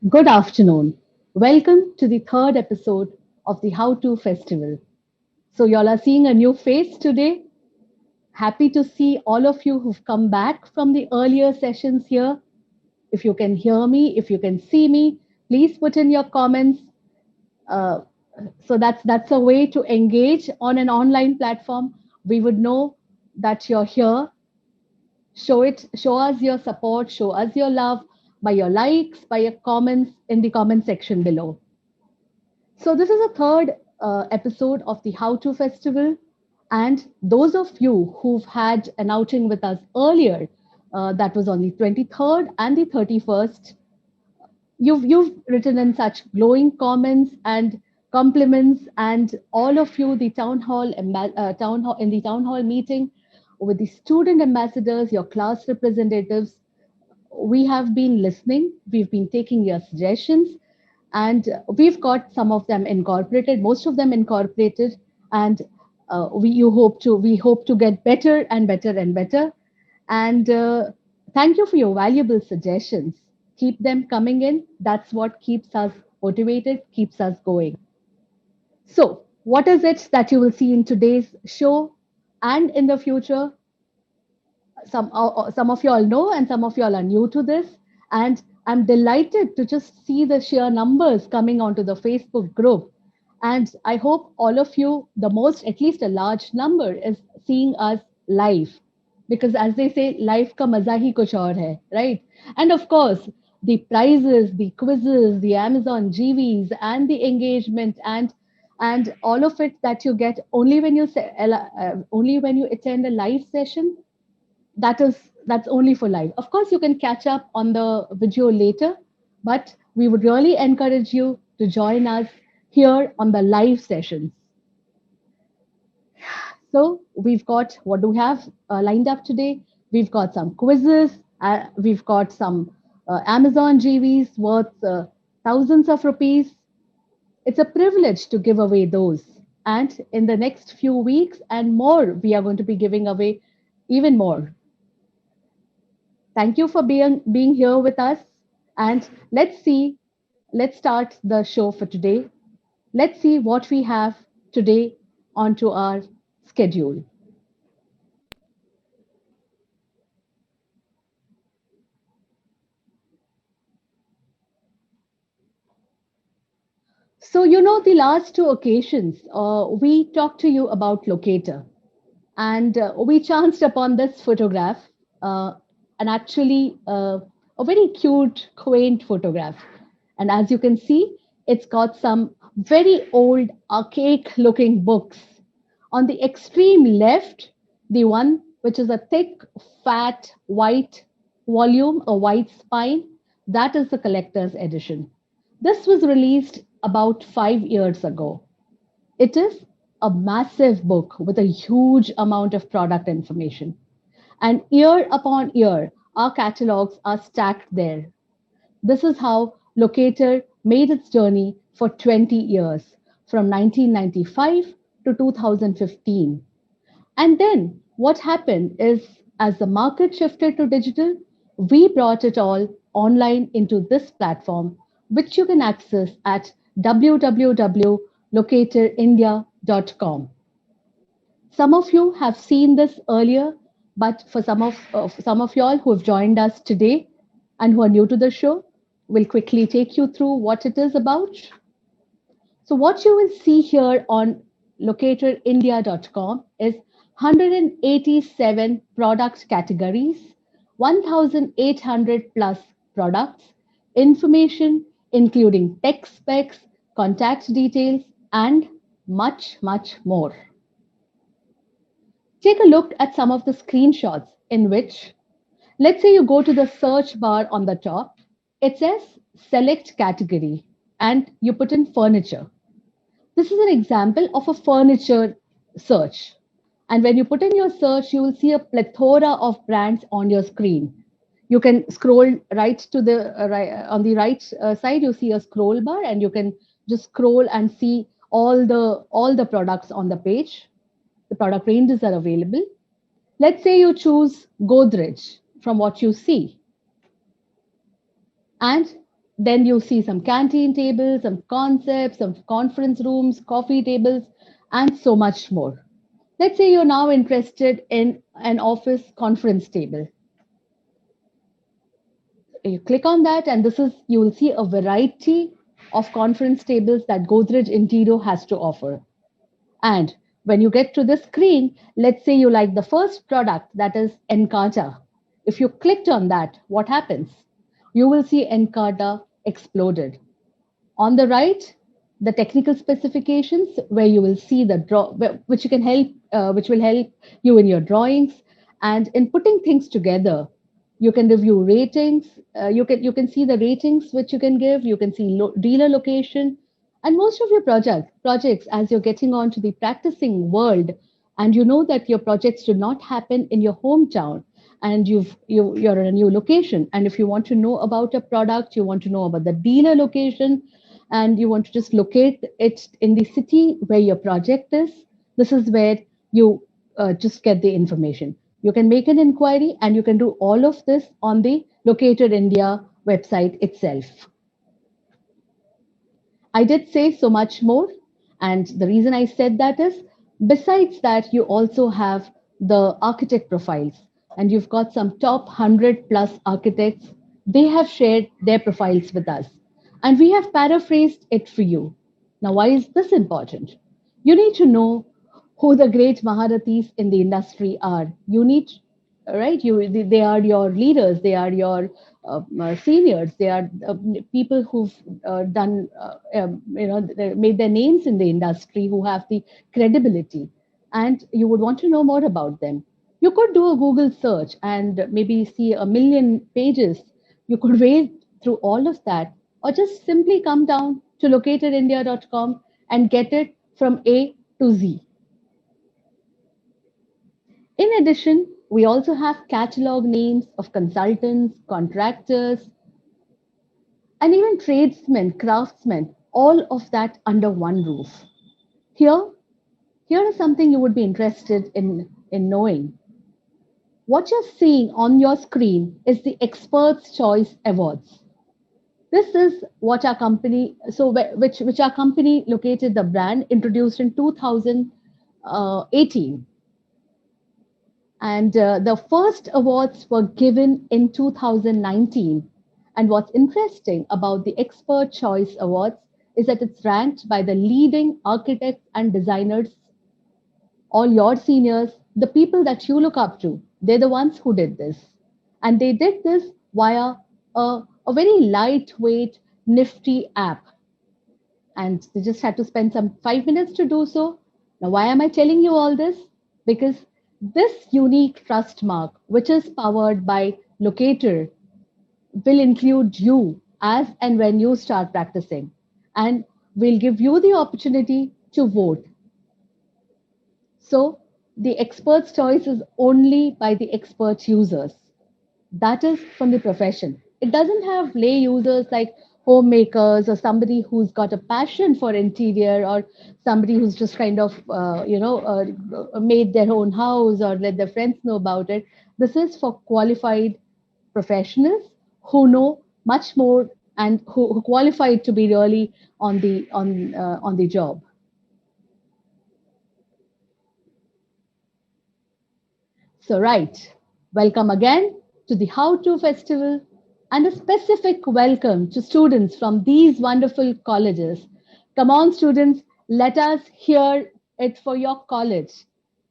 Good afternoon. Welcome to the third episode of the How To Festival. So, y'all are seeing a new face today. Happy to see all of you who've come back from the earlier sessions here. If you can hear me, if you can see me, please put in your comments. Uh, so that's a way to engage on an online platform. We would know that you're here. Show us your support, show us your love by your likes, by your comments in the comment section below. So, this is a third episode of the How To Festival. And those of you who've had an outing with us earlier, that was on the 23rd and the 31st, you've written in such glowing comments and compliments, and all of you, the town hall in the town hall meeting with the student ambassadors, your class representatives, we have been listening, we've been taking your suggestions, and we've got some of them incorporated, most of them incorporated, and we hope to get better and better and better. And thank you for your valuable suggestions. Keep them coming in. That's what keeps us motivated, keeps us going. So, what is it that you will see in today's show and in the future? Some of you all know and some of you all are new to this, and I'm delighted to just see the sheer numbers coming onto the Facebook group. And I hope all of you, the most, at least a large number, is seeing us live, because as they say, life ka maza hi kuch aur hai, right? And of course, the prizes, the quizzes, the Amazon GVs, and the engagement, and all of it that you get only when only when you attend a live session, that's only for live. Of course, you can catch up on the video later, but we would really encourage you to join us here on the live sessions. So we've got, what do we have lined up today? We've got some quizzes. We've got some Amazon GVs worth thousands of rupees. It's a privilege to give away those. And in the next few weeks and more, we are going to be giving away even more. Thank you for being here with us. And let's start the show for today. Let's see what we have today onto our schedule. So, the last two occasions, we talked to you about Locator, and we chanced upon this photograph, and actually a very cute, quaint photograph. And as you can see, it's got some very old, archaic looking books. On the extreme left, the one which is a thick, fat, white volume, a white spine, that is the collector's edition. This was released about 5 years ago. It is a massive book with a huge amount of product information. And year upon year, our catalogs are stacked there. This is how Locator made its journey for 20 years, from 1995 to 2015. And then what happened is, as the market shifted to digital, we brought it all online into this platform, which you can access at www.locatorindia.com. Some of you have seen this earlier, but for some of y'all who have joined us today and who are new to the show, we'll quickly take you through what it is about. So what you will see here on locatorindia.com is 187 product categories, 1,800 plus products, information including tech specs, contact details, and much, much more. Take a look at some of the screenshots in which, let's say you go to the search bar on the top, it says select category and you put in furniture. This is an example of a furniture search. And when you put in your search, you will see a plethora of brands on your screen. You can scroll right to the on the right side. You see a scroll bar, and you can just scroll and see all the products on the page. The product ranges are available. Let's say you choose Godrej from what you see, and Then you see some canteen tables, some concepts, some conference rooms, coffee tables, and so much more. Let's say you're now interested in an office conference table. You click on that, and this is you will see a variety of conference tables that Godrej Interior has to offer. And when you get to the screen, let's say you like the first product, that is Encarta. If you clicked on that, what happens? You will see Encarta exploded. On the right, the technical specifications where you will see the draw, which you can help, which will help you in your drawings and in putting things together. You can review ratings. You can see the ratings which you can give. You can see dealer location, and most of your projects as you're getting on to the practicing world, and you know that your projects do not happen in your hometown, and you're in a new location, and if you want to know about a product, you want to know about the dealer location, and you want to just locate it in the city where your project is, this is where you just get the information. You can make an inquiry, and you can do all of this on the Located India website itself. I did say so much more. And the reason I said that is, besides that, you also have the architect profiles, and you've got some top 100 plus architects. They have shared their profiles with us, and we have paraphrased it for you. Now, why is this important? You need to know who the great Maharathis in the industry are. You need, right? They are your leaders, they are your seniors, they are people who've done, made their names in the industry, who have the credibility, and you would want to know more about them. You could do a Google search and maybe see a million pages. You could wade through all of that, or just simply come down to locatedindia.com and get it from A to Z. In addition, we also have catalog names of consultants, contractors, and even tradesmen, craftsmen, all of that under one roof. Here, here is something you would be interested in knowing. What you're seeing on your screen is the Experts Choice Awards. This is what our company, which our company located the brand, introduced in 2018. And the first awards were given in 2019. And what's interesting about the Expert Choice Awards is that it's ranked by the leading architects and designers, all your seniors, the people that you look up to. They're the ones who did this. And they did this via a very lightweight, nifty app, and they just had to spend some 5 minutes to do so. Now, why am I telling you all this? Because this unique trust mark, which is powered by Locator, will include you as and when you start practicing, and will give you the opportunity to vote. So, the expert's choice is only by the expert users. That is from the profession. It doesn't have lay users like homemakers or somebody who's got a passion for interior, or somebody who's just kind of, made their own house or let their friends know about it. This is for qualified professionals who know much more, and who qualified to be really on the job. So, right, welcome again to the How To Festival, and a specific welcome to students from these wonderful colleges. Come on, students, let us hear it for your college.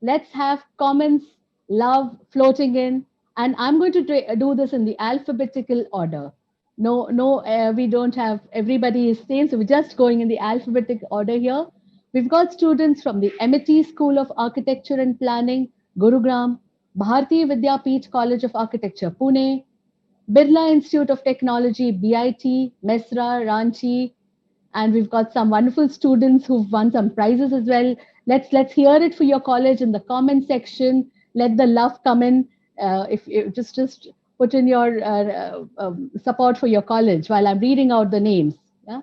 Let's have comments, love floating in, and I'm going to do this in the alphabetical order. No, no, we don't have everybody is same, so we're just going in the alphabetic order here. We've got students from the Amity School of Architecture and Planning, Gurugram, Bharati Vidyapeeth College of Architecture, Pune, Birla Institute of Technology, BIT, Mesra, Ranchi, and we've got some wonderful students who've won some prizes as well. Let's hear it for your college in the comment section. Let the love come in. If you just put in your support for your college while I'm reading out the names. Yeah,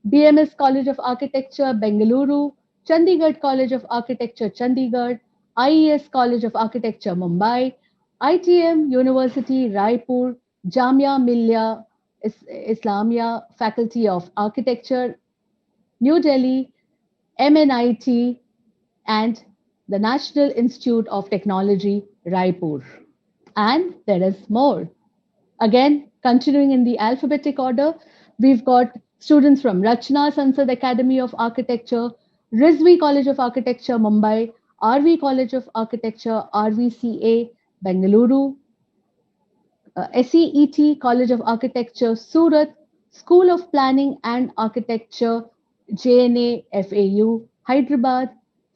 BMS College of Architecture, Bengaluru, Chandigarh College of Architecture, Chandigarh, IES College of Architecture, Mumbai, ITM University, Raipur, Jamia Millia, Islamia Faculty of Architecture, New Delhi, MNIT, and the National Institute of Technology, Raipur. And there is more. Again, continuing in the alphabetic order, we've got students from Rachna Sansad Academy of Architecture, Rizvi College of Architecture, Mumbai, RV College of Architecture, RVCA, Bengaluru, SEET College of Architecture, Surat, School of Planning and Architecture, JNA FAU, Hyderabad,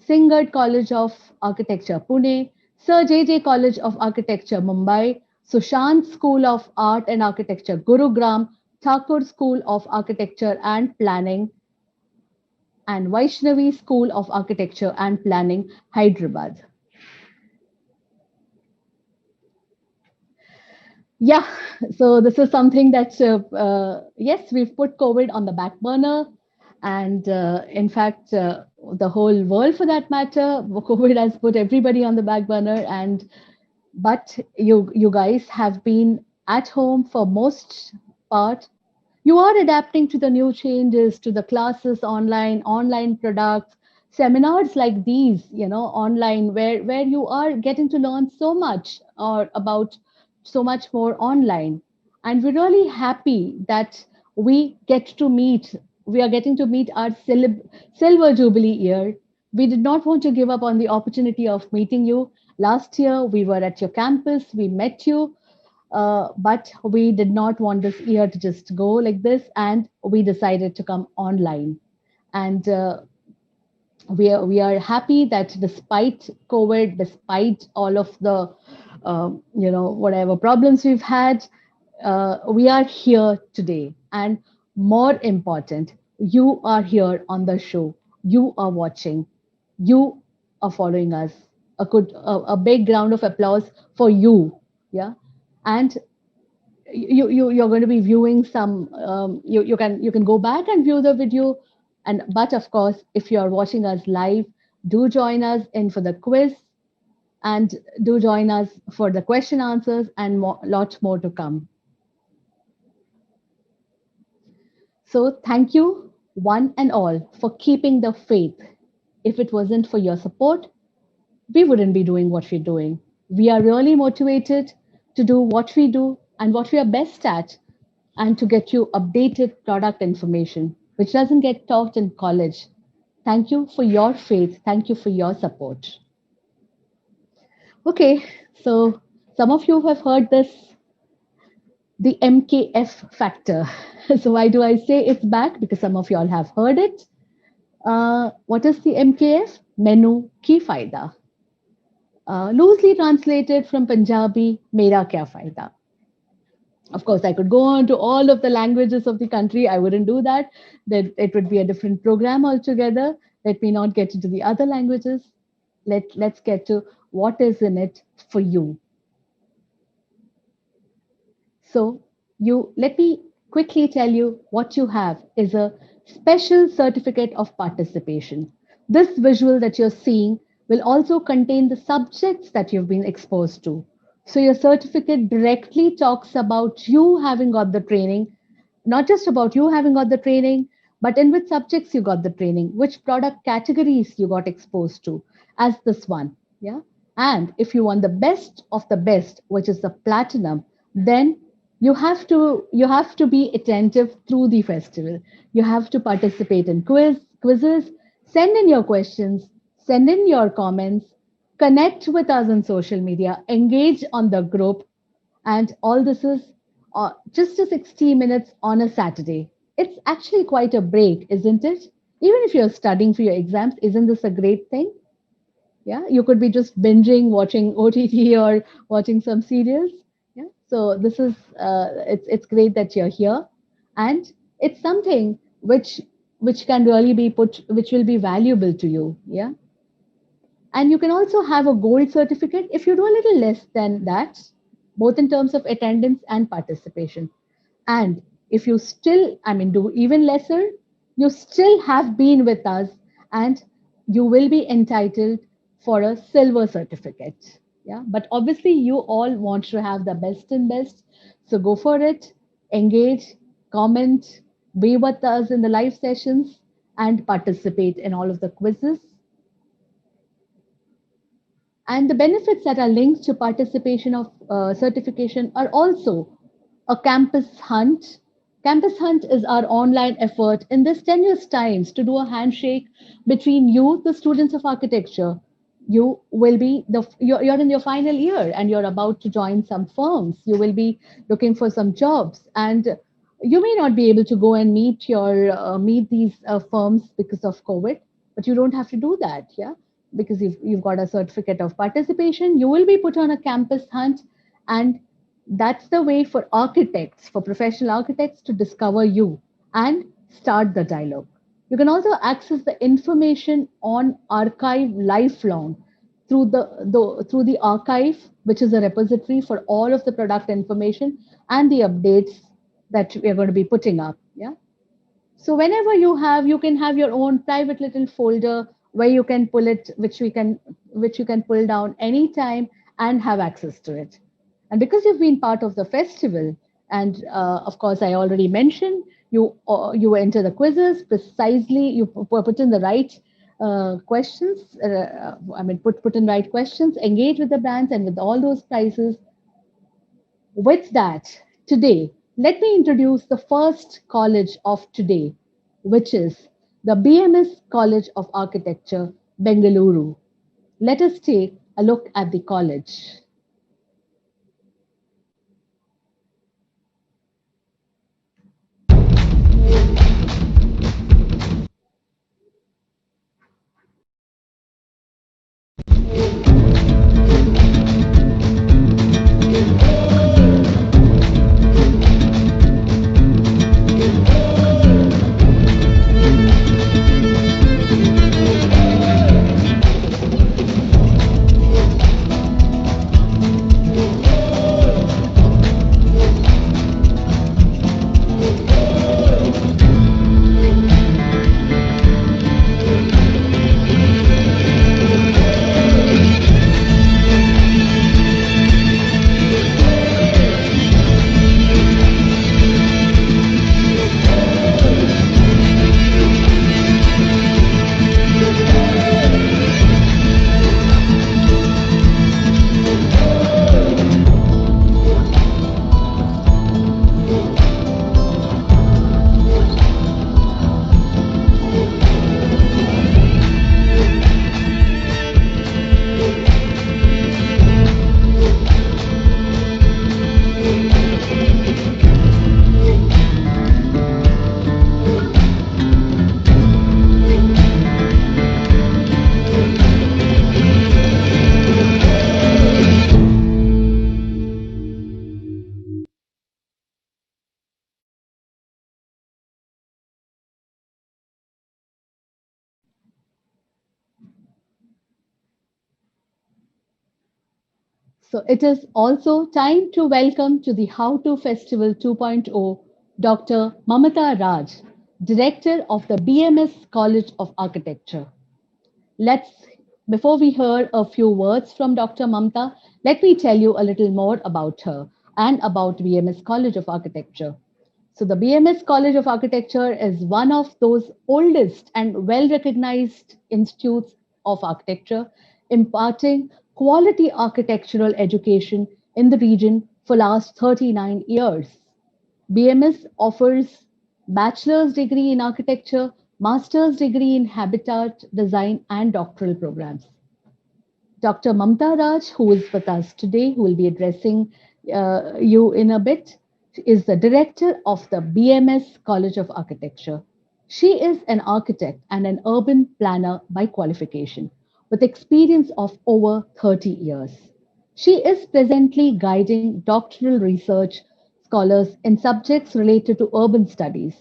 Singad College of Architecture, Pune, Sir JJ College of Architecture, Mumbai, Sushant School of Art and Architecture, Gurugram, Thakur School of Architecture and Planning, and Vaishnavi School of Architecture and Planning, Hyderabad. Yeah, so this is something that, yes, we've put COVID on the back burner. And in fact, the whole world for that matter, COVID has put everybody on the back burner. And but you guys have been at home for most part. You are adapting to the new changes, to the classes online products, seminars like these, online, where you are getting to learn so much or about so much more online. And we're really happy that we are getting to meet our silver jubilee year. We did not want to give up on the opportunity of meeting you. Last year we were at your campus, we met you, but we did not want this year to just go like this, and we decided to come online. And we are happy that despite COVID, despite all of the whatever problems we've had, we are here today. And more important, you are here on the show. You are watching. You are following us. A big round of applause for you. Yeah, and you're going to be viewing some. You can go back and view the video, and but of course, if you are watching us live, do join us in for the quiz, and do join us for the question answers, and lot more to come. So thank you, one and all, for keeping the faith. If it wasn't for your support, we wouldn't be doing what we're doing. We are really motivated to do what we do and what we are best at, and to get you updated product information, which doesn't get taught in college. Thank you for your faith. Thank you for your support. Okay, so some of you have heard this, the MKF factor. So why do I say it's back? Because some of you all have heard it. What is the MKF? Menu ki faida. Loosely translated from Punjabi, Mera kya faida. Of course, I could go on to all of the languages of the country. I wouldn't do that. That it would be a different program altogether. Let me not get into the other languages. Let's get to what is in it for you. So you let me quickly tell you what you have is a special certificate of participation. This visual that you're seeing will also contain the subjects that you've been exposed to. So your certificate directly talks about you having got the training, not just about you having got the training, but in which subjects you got the training, which product categories you got exposed to, as this one. Yeah. And if you want the best of the best, which is the platinum, then you have to be attentive through the festival. You have to participate in quizzes, send in your questions, send in your comments, connect with us on social media, engage on the group, and all this is just a 60 minutes on a Saturday. It's actually quite a break, isn't it? Even if you're studying for your exams, isn't this a great thing? Yeah, you could be just binging, watching OTT or watching some serials. Yeah, so this is it's great that you're here, and it's something which can really be put, which will be valuable to you. Yeah, and you can also have a gold certificate if you do a little less than that, both in terms of attendance and participation. And if you still, I mean, do even lesser, you still have been with us, and you will be entitled for a silver certificate. Yeah. But obviously, you all want to have the best and best. So go for it. engage, comment, be with us in the live sessions, and participate in all of the quizzes. And the benefits that are linked to participation of certification are also a campus hunt. Campus hunt is our online effort in this tenuous times to do a handshake between you, the students of architecture. You will be you're in your final year and you're about to join some firms. You will be looking for some jobs, and you may not be able to go and meet these firms because of COVID, but you don't have to do that. Yeah, because you've got a certificate of participation, you will be put on a campus hunt, and that's the way for architects, for professional architects to discover you and start the dialogue. You can also access the information on archive lifelong through the archive, which is a repository for all of the product information and the updates that we are going to be putting up. Yeah. So whenever you can have your own private little folder where you can pull it, which you can pull down anytime and have access to it. And because you've been part of the festival, and of course I already mentioned, you enter the quizzes precisely. You put in the right questions. Put in right questions. Engage with the brands and with all those prizes. With that, today, let me introduce the first college of today, which is the BMS College of Architecture, Bengaluru. Let us take a look at the college. So it is also time to welcome to the How to Festival 2.0 Dr. Mamata Raj, Director of the BMS College of Architecture. Let's, before we hear a few words from Dr. Mamta, let me tell you a little more about her and about BMS College of Architecture. So, the BMS College of Architecture is one of those oldest and well recognized institutes of architecture, imparting quality architectural education in the region for last 39 years. BMS offers bachelor's degree in architecture, master's degree in habitat design, and doctoral programs. Dr. Mamta Raj, who is with us today, who will be addressing you in a bit, is the director of the BMS College of Architecture. She is an architect and an urban planner by qualification, with experience of over 30 years. She is presently guiding doctoral research scholars in subjects related to urban studies.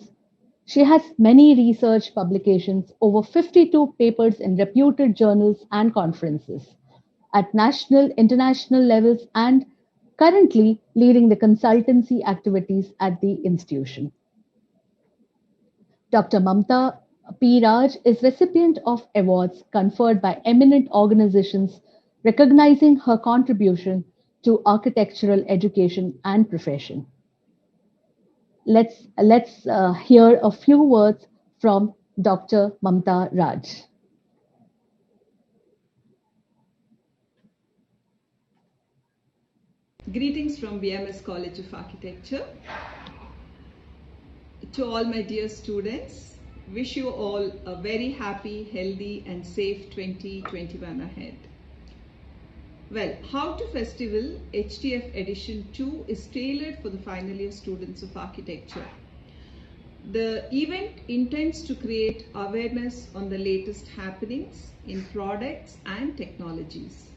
She has many research publications, over 52 papers in reputed journals and conferences at national, international levels, and currently leading the consultancy activities at the institution. Dr. Mamta P. Raj is recipient of awards conferred by eminent organizations recognizing her contribution to architectural education and profession. Let's hear a few words from Dr. Mamta Raj. Greetings from BMS College of Architecture. To all my dear students, wish you all a very happy, healthy and safe 2021 ahead. Well, How to Festival HTF Edition 2 is tailored for the final year students of architecture. The event intends to create awareness on the latest happenings in products and technologies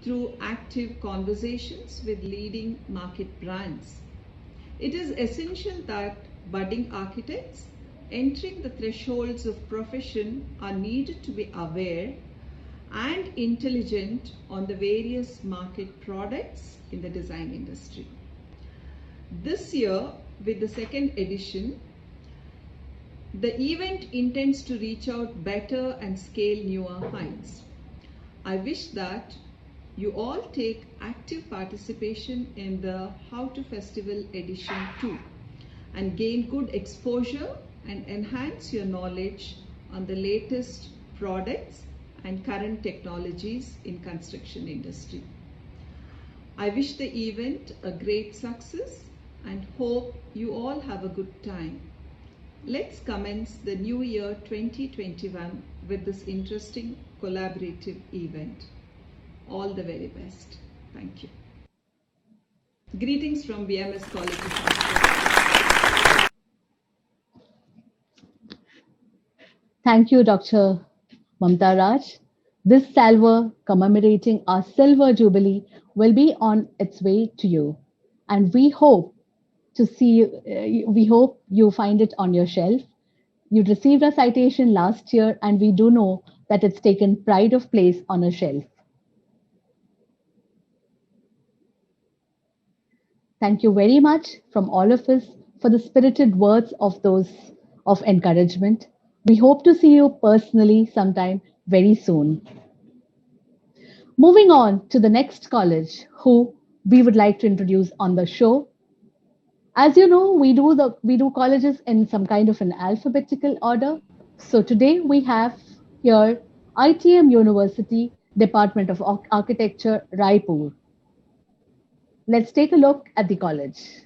through active conversations with leading market brands. It is essential that budding architects entering the thresholds of profession are needed to be aware and intelligent on the various market products in the design industry. This year, with the second edition, the event intends to reach out better and scale newer heights. I wish that you all take active participation in the How to Festival Edition 2 and gain good exposure and enhance your knowledge on the latest products and current technologies in construction industry. I wish the event a great success and hope you all have a good time. Let's commence the new year 2021 with this interesting collaborative event. All the very best. Thank you. Greetings from BMS College of Architecture. Thank you, Dr. Mamta Raj. This salver commemorating our silver jubilee will be on its way to you, and we hope you find it on your shelf. You received a citation last year, and we do know that it's taken pride of place on a shelf. Thank you very much from all of us for the spirited words of those of encouragement. We hope to see you personally sometime very soon. Moving on to the next college who we would like to introduce on the show. As you know, we do colleges in some kind of an alphabetical order. So today we have here ITM University, Department of Architecture, Raipur. Let's take a look at the college.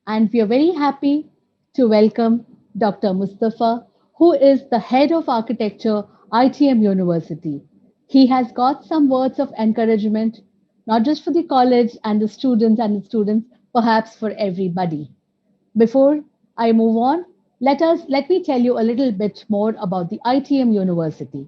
And we are very happy to welcome Dr. Mustafa, who is the head of architecture, ITM University. He has got some words of encouragement, not just for the college and the students, perhaps for everybody. Before I move on, let me tell you a little bit more about the ITM University.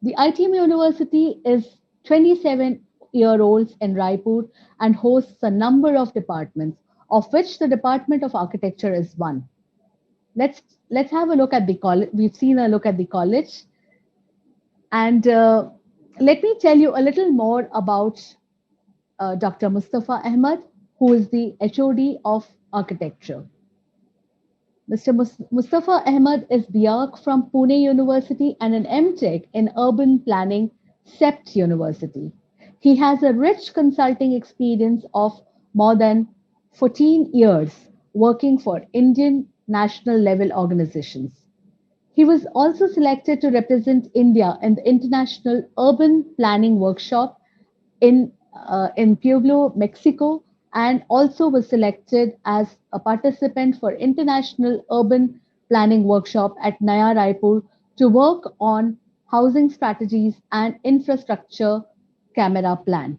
The ITM University is 27-year-olds in Raipur and hosts a number of departments, of which the Department of Architecture is one. Let's let's have a look at the college. We've seen a look at the college, and let me tell you a little more about Dr. Mustafa Ahmed, who is the HOD of architecture. Mr. Mustafa Ahmed is BArch from Pune University and an MTech in Urban Planning, CEPT University. He has a rich consulting experience of more than 14 years working for Indian national level organizations. He was also selected to represent India in the International Urban Planning Workshop in Pueblo, Mexico, and also was selected as a participant for International Urban Planning Workshop at Naya Raipur to work on housing strategies and infrastructure camera plan.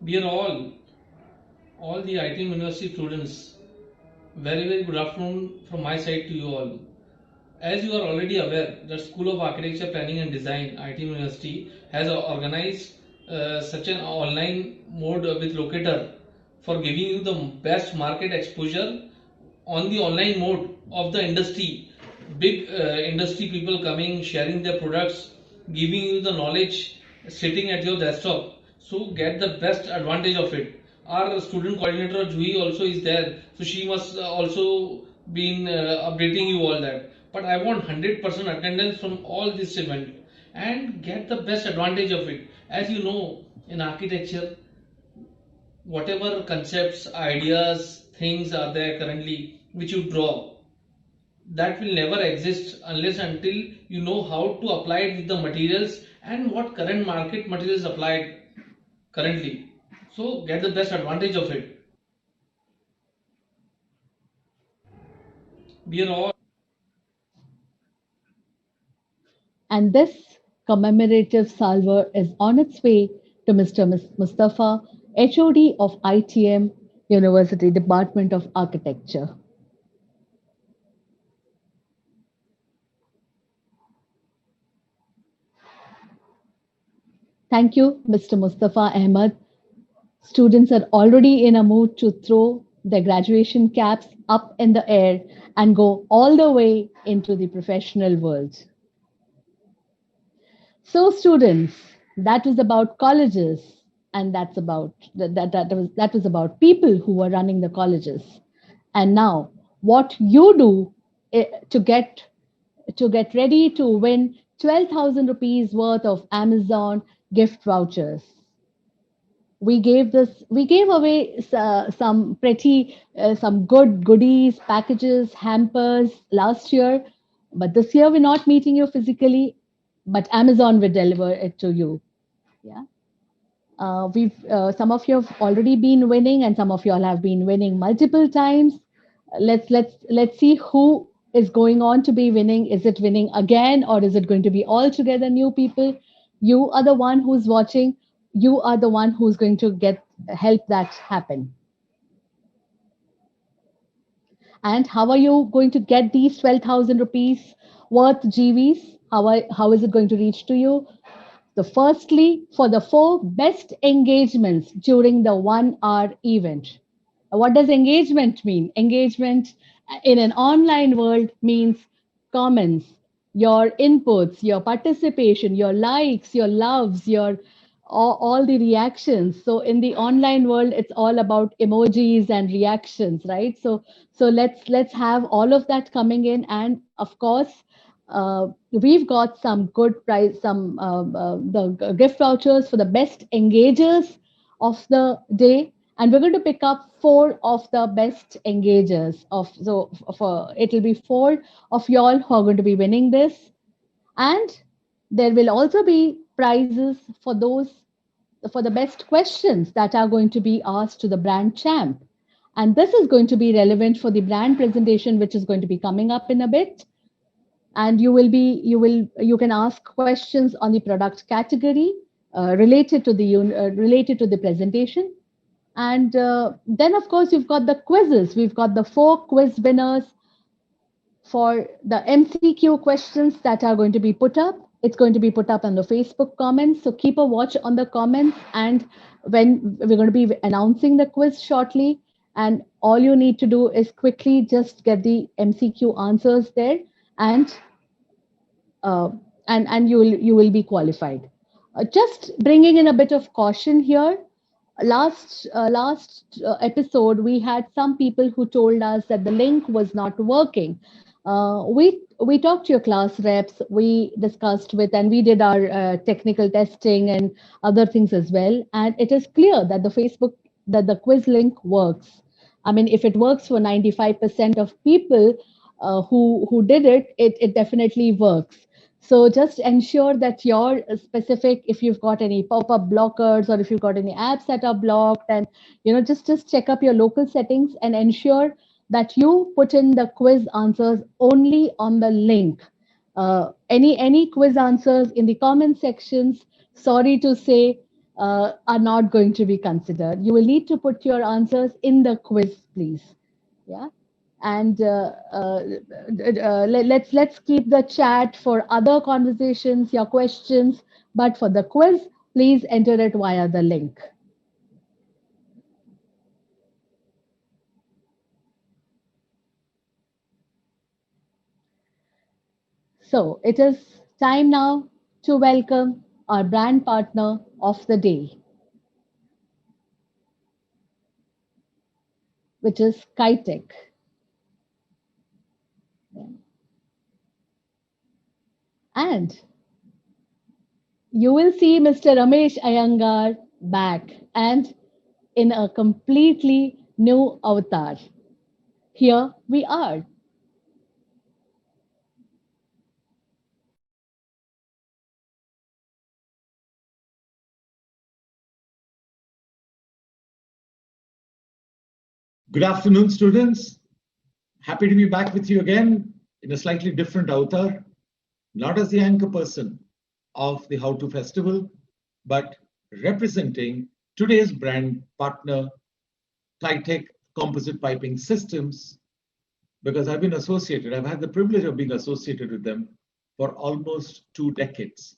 Dear all the ITM University students, very good afternoon from my side to you all. As you are already aware, the School of Architecture, Planning and Design, ITM University, has organized such an online mode with Locator for giving you the best market exposure on the online mode of the industry. Big industry people coming, sharing their products, giving you the knowledge sitting at your desktop. So get the best advantage of it. Our student coordinator Jui also is there, so she must also been updating you all that. But I want 100% attendance from all this event and get the best advantage of it. As you know, in architecture, whatever concepts, ideas, things are there currently which you draw, that will never exist unless until you know how to apply it with the materials and what current market materials applied currently. So get the best advantage of it. We are all And this commemorative salver is on its way to Mr. Mustafa, HOD of ITM University Department of Architecture. Thank you, Mr. Mustafa Ahmed. Students are already in a mood to throw their graduation caps up in the air and go all the way into the professional world. So, students, that was about colleges, and that was about people who were running the colleges. And now, what you do to get ready to win 12,000 rupees worth of Amazon gift vouchers. We gave away some pretty some good goodies packages hampers last year, but this year we're not meeting you physically, but Amazon will deliver it to you. Yeah. We've Some of you have already been winning and some of you all have been winning multiple times. Let's see who is going on to be winning. Is it winning again or is it going to be altogether new people? You are the one who's watching. You are the one who's going to get help that happen. And how are you going to get these 12,000 rupees worth GVs? How is it going to reach to you? So, firstly, for the four best engagements during the 1 hour event. What does engagement mean? Engagement in an online world means comments, your inputs, your participation, your likes, your loves, your all the reactions. So in the online world, it's all about emojis and reactions, right? So let's have all of that coming in, and of course, we've got some good price, some the gift vouchers for the best engagers of the day, and we're going to pick up four of the best engagers of so for it'll be four of y'all who are going to be winning this, and there will also be prizes for the best questions that are going to be asked to the brand champ. And this is going to be relevant for the brand presentation, which is going to be coming up in a bit. And you can ask questions on the product category related to the presentation. And then, of course, you've got the quizzes. We've got the four quiz winners for the MCQ questions that are going to be put up. It's going to be put up on the Facebook comments. So keep a watch on the comments. And when we're going to be announcing the quiz shortly, and all you need to do is quickly just get the MCQ answers there, and uh, you will be qualified. Just bringing in a bit of caution here. Last episode, we had some people who told us that the link was not working. We talked to your class reps, we discussed with, and we did our technical testing and other things as well. And it is clear that the quiz link works. I mean, if it works for 95% of people who did it, it definitely works. So just ensure that your specific, if you've got any pop-up blockers or if you've got any apps that are blocked, and just check up your local settings and ensure that you put in the quiz answers only on the link. Any quiz answers in the comment sections, sorry to say, are not going to be considered. You will need to put your answers in the quiz, please. Yeah. And let's keep the chat for other conversations, your questions, but for the quiz, please enter it via the link. So it is time now to welcome our brand partner of the day, which is Kitech. And you will see Mr. Ramesh Iyengar back and in a completely new avatar. Here we are. Good afternoon, students. Happy to be back with you again in a slightly different avatar, not as the anchor person of the How To Festival, but representing today's brand partner, Kitech Composite Piping Systems, because I've had the privilege of being associated with them for almost 2 decades.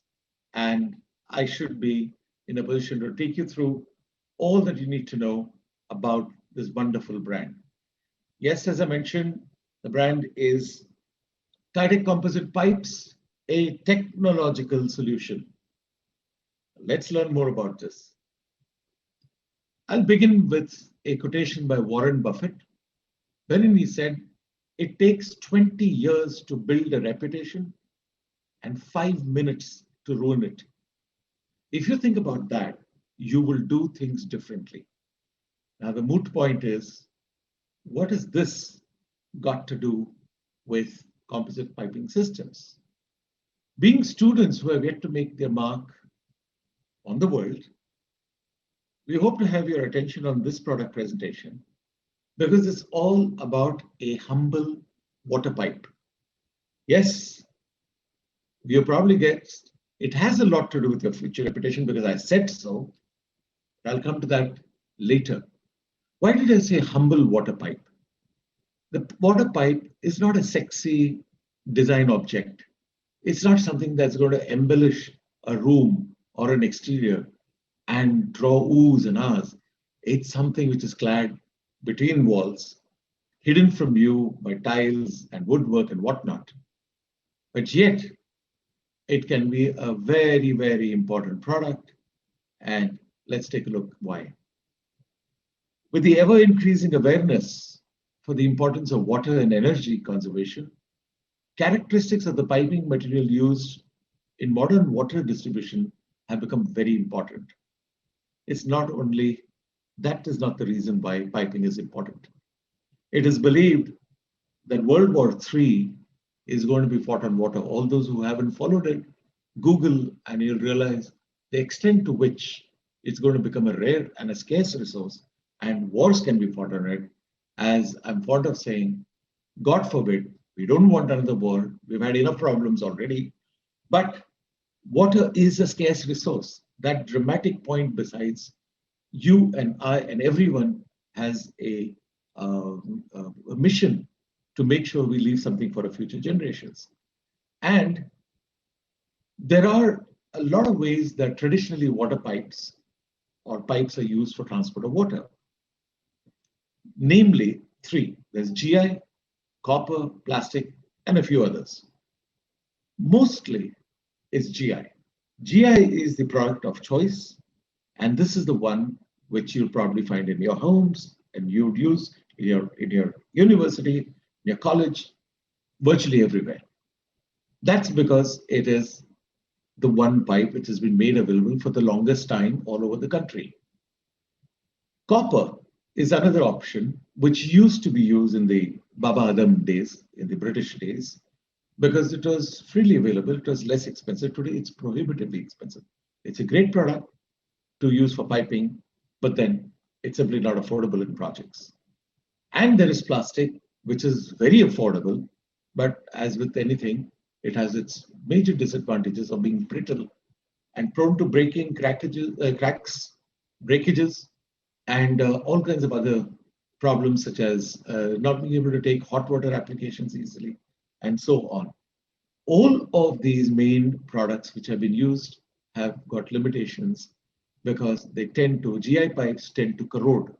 And I should be in a position to take you through all that you need to know about this wonderful brand. Yes, as I mentioned, the brand is Kitech Composite Pipes, a technological solution. Let's learn more about this. I'll begin with a quotation by Warren Buffett, wherein he said, "It takes 20 years to build a reputation and 5 minutes to ruin it." If you think about that, you will do things differently. Now, the moot point is, what has this got to do with composite piping systems? Being students who have yet to make their mark on the world, we hope to have your attention on this product presentation because it's all about a humble water pipe. Yes, you probably guessed it has a lot to do with your future reputation because I said so. I'll come to that later. Why did I say humble water pipe? The water pipe is not a sexy design object. It's not something that's going to embellish a room or an exterior and draw oohs and ahs. It's something which is clad between walls, hidden from view by tiles and woodwork and whatnot. But yet, it can be a very, very important product. And let's take a look why. With the ever increasing awareness for the importance of water and energy conservation, characteristics of the piping material used in modern water distribution have become very important. It's not only that is not the reason why piping is important. It is believed that World War III is going to be fought on water. All those who haven't followed it, Google and you'll realize the extent to which it's going to become a rare and a scarce resource, and wars can be fought on it. As I'm fond of saying, God forbid, we don't want another war. We've had enough problems already. But water is a scarce resource. That dramatic point besides, you and I and everyone has a mission to make sure we leave something for our future generations. And there are a lot of ways that traditionally water pipes or pipes are used for transport of water. Namely, 3. There's GI, copper, plastic, and a few others. Mostly it's GI. GI is the product of choice, and this is the one which you'll probably find in your homes and you'd use in your university, in your college. virtually everywhere. That's because it is the one pipe which has been made available for the longest time all over the country. Copper is another option which used to be used in the Baba Adam days, in the British days, because it was freely available, it was less expensive. Today, it's prohibitively expensive. It's a great product to use for piping, but then it's simply not affordable in projects. And there is plastic, which is very affordable, but as with anything, it has its major disadvantages of being brittle and prone to breaking, cracks, breakages, and all kinds of other problems, such as not being able to take hot water applications easily, and so on. All of these main products which have been used have got limitations because GI pipes tend to corrode.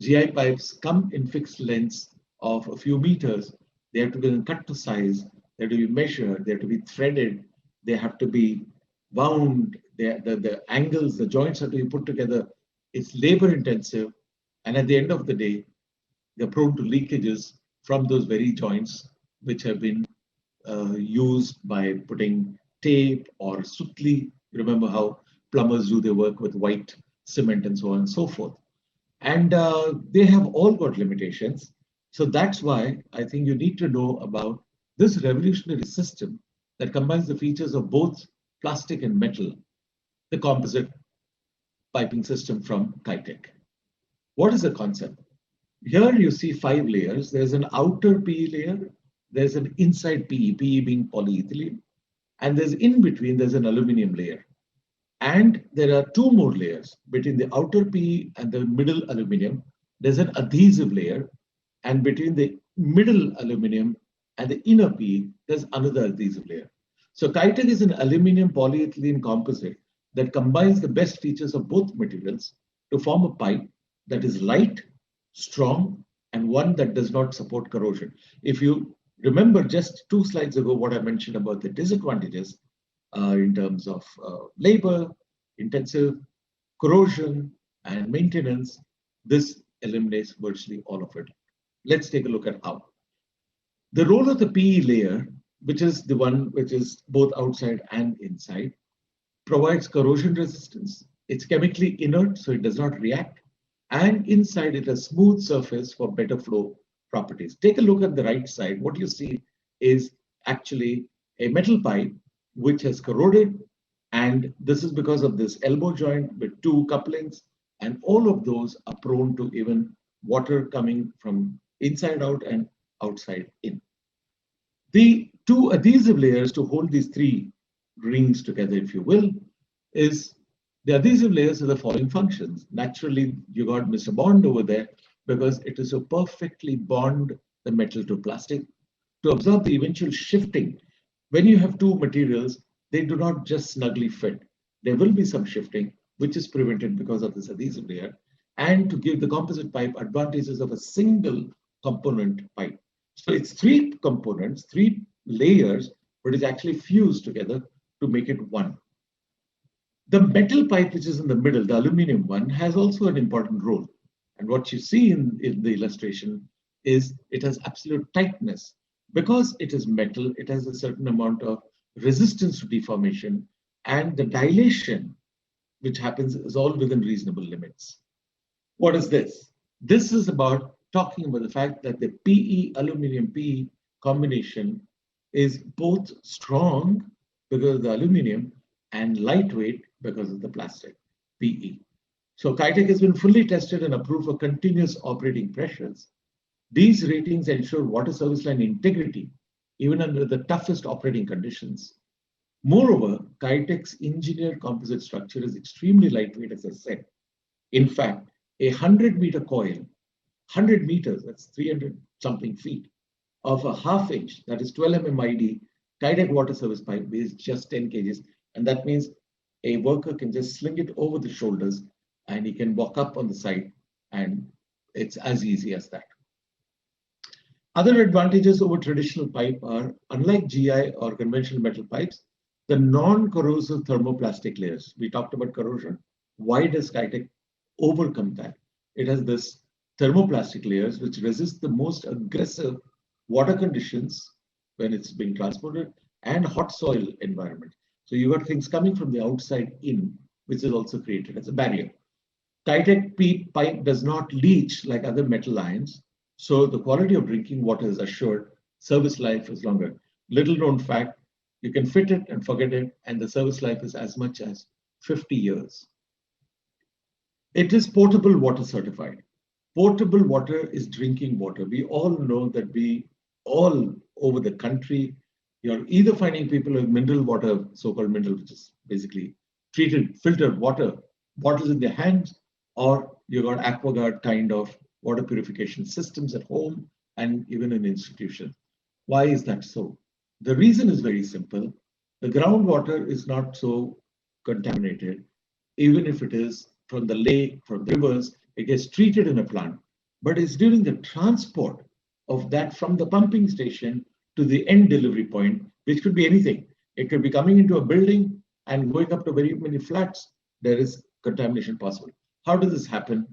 GI pipes come in fixed lengths of a few meters. They have to be cut to size, they have to be measured, they have to be threaded, they have to be wound, the angles, the joints have to be put together. It's labor intensive, and at the end of the day, they're prone to leakages from those very joints which have been used by putting tape or sutli. Remember how plumbers do their work with white cement and so on and so forth. And they have all got limitations. So that's why I think you need to know about this revolutionary system that combines the features of both plastic and metal, the composite piping system from Kitec. What is the concept? Here you see 5 layers. There's an outer PE layer, there's an inside PE being polyethylene, and there's in between, there's an aluminum layer. And there are 2 more layers between the outer PE and the middle aluminum. There's an adhesive layer, and between the middle aluminum and the inner PE, there's another adhesive layer. So Kitec is an aluminum polyethylene composite that combines the best features of both materials to form a pipe that is light, strong, and one that does not support corrosion. If you remember just 2 slides ago what I mentioned about the disadvantages in terms of labor, intensive, corrosion, and maintenance, this eliminates virtually all of it. Let's take a look at how. The role of the PE layer, which is the one which is both outside and inside, provides corrosion resistance. It's chemically inert, so it does not react. And inside it, a smooth surface for better flow properties. Take a look at the right side. What you see is actually a metal pipe which has corroded, and this is because of this elbow joint with 2 couplings, and all of those are prone to even water coming from inside out and outside in. The 2 adhesive layers to hold these 3 rings together, if you will, is the adhesive layers have the following functions. Naturally, you got Mr. Bond over there because it is to perfectly bond the metal to plastic to absorb the eventual shifting. When you have 2 materials, they do not just snugly fit. There will be some shifting, which is prevented because of this adhesive layer, and to give the composite pipe advantages of a single component pipe. So it's 3 components, 3 layers, but it's actually fused together to make it one. The metal pipe, which is in the middle, the aluminum one, has also an important role. And what you see in the illustration is it has absolute tightness. Because it is metal, it has a certain amount of resistance to deformation, and the dilation which happens is all within reasonable limits. What is this? This is about talking about the fact that the PE aluminum PE combination is both strong because of the aluminum and lightweight because of the plastic PE. So Kitec has been fully tested and approved for continuous operating pressures. These ratings ensure water service line integrity even under the toughest operating conditions. Moreover, Kitec's engineered composite structure is extremely lightweight, as I said. In fact, a 100-meter coil, 100 meters, that's 300 something feet, of a ½ inch, that is 12 mm ID, Kitec water service pipe weighs just 10 kgs. And that means a worker can just sling it over the shoulders and he can walk up on the side, and it's as easy as that. Other advantages over traditional pipe are, unlike GI or conventional metal pipes, the non-corrosive thermoplastic layers. We talked about corrosion. Why does Kitec overcome that? It has this thermoplastic layers which resist the most aggressive water conditions when it's being transported, and hot soil environment. So you got things coming from the outside in, which is also created as a barrier. Kitec peat pipe does not leach like other metal ions, so the quality of drinking water is assured. Service life is longer. Little known fact, you can fit it and forget it, and the service life is as much as 50 years. It is potable water certified. Portable water is drinking water. We all know that we all over the country, you're either finding people with mineral water, so-called mineral, which is basically treated, filtered water, bottles in their hands, or you got AquaGuard kind of water purification systems at home and even in institutions. Why is that so? The reason is very simple. The groundwater is not so contaminated, even if it is from the lake, from the rivers, it gets treated in a plant. But it's during the transport of that from the pumping station to the end delivery point, which could be anything. It could be coming into a building and going up to very many flats, there is contamination possible. How does this happen?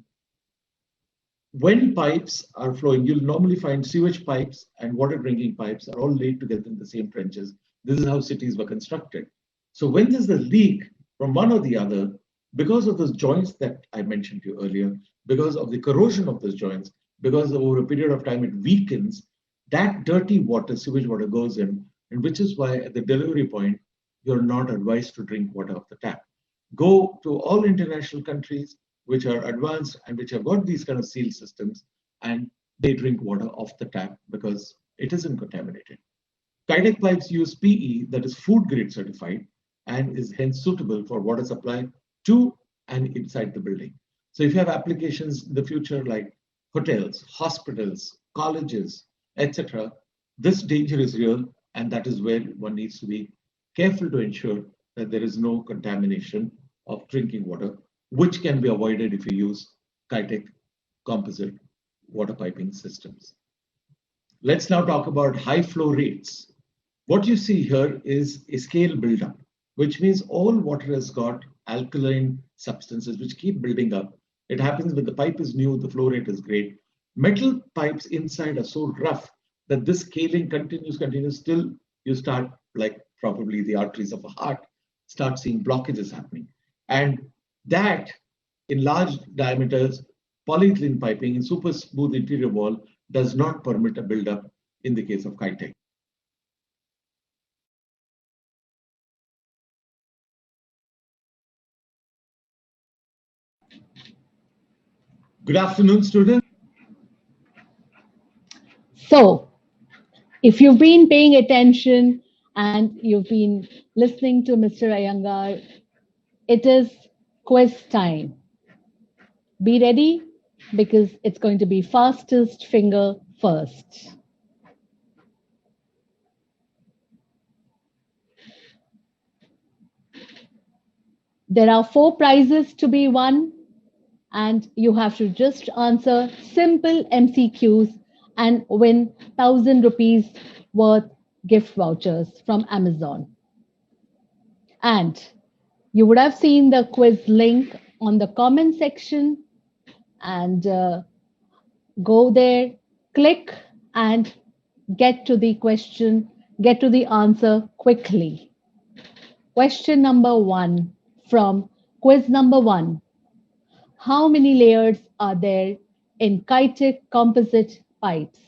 When pipes are flowing, you'll normally find sewage pipes and water drinking pipes are all laid together in the same trenches. This is how cities were constructed. So when there's a leak from one or the other, because of those joints that I mentioned to you earlier, because of the corrosion of those joints, because over a period of time it weakens, that dirty water, sewage water goes in, and which is why at the delivery point, you're not advised to drink water off the tap. Go to all international countries which are advanced and which have got these kind of seal systems, and they drink water off the tap because it isn't contaminated. Kitec pipes use PE, that is food grade certified, and is hence suitable for water supply to and inside the building. So if you have applications in the future like hotels, hospitals, colleges, etc., this danger is real, and that is where one needs to be careful to ensure that there is no contamination of drinking water, which can be avoided if you use Kitec composite water piping systems. Let's now talk about high flow rates. What you see here is a scale buildup, which means all water has got alkaline substances which keep building up. It happens when the pipe is new, the flow rate is great. Metal pipes inside are so rough that this scaling continues, till you start, like probably the arteries of a heart, start seeing blockages happening. And that in large diameters, polyethylene piping in super smooth interior wall does not permit a buildup in the case of Kitec. Good afternoon, students. So, if you've been paying attention and you've been listening to Mr. Iyengar, it is quiz time. Be ready because it's going to be fastest finger first. There are 4 prizes to be won, and you have to just answer simple MCQs and win 1,000 rupees worth gift vouchers from Amazon. And you would have seen the quiz link on the comment section, and go there, click, and get to the question, get to the answer quickly. Question number 1 from quiz number 1. How many layers are there in Kitec composite pipes?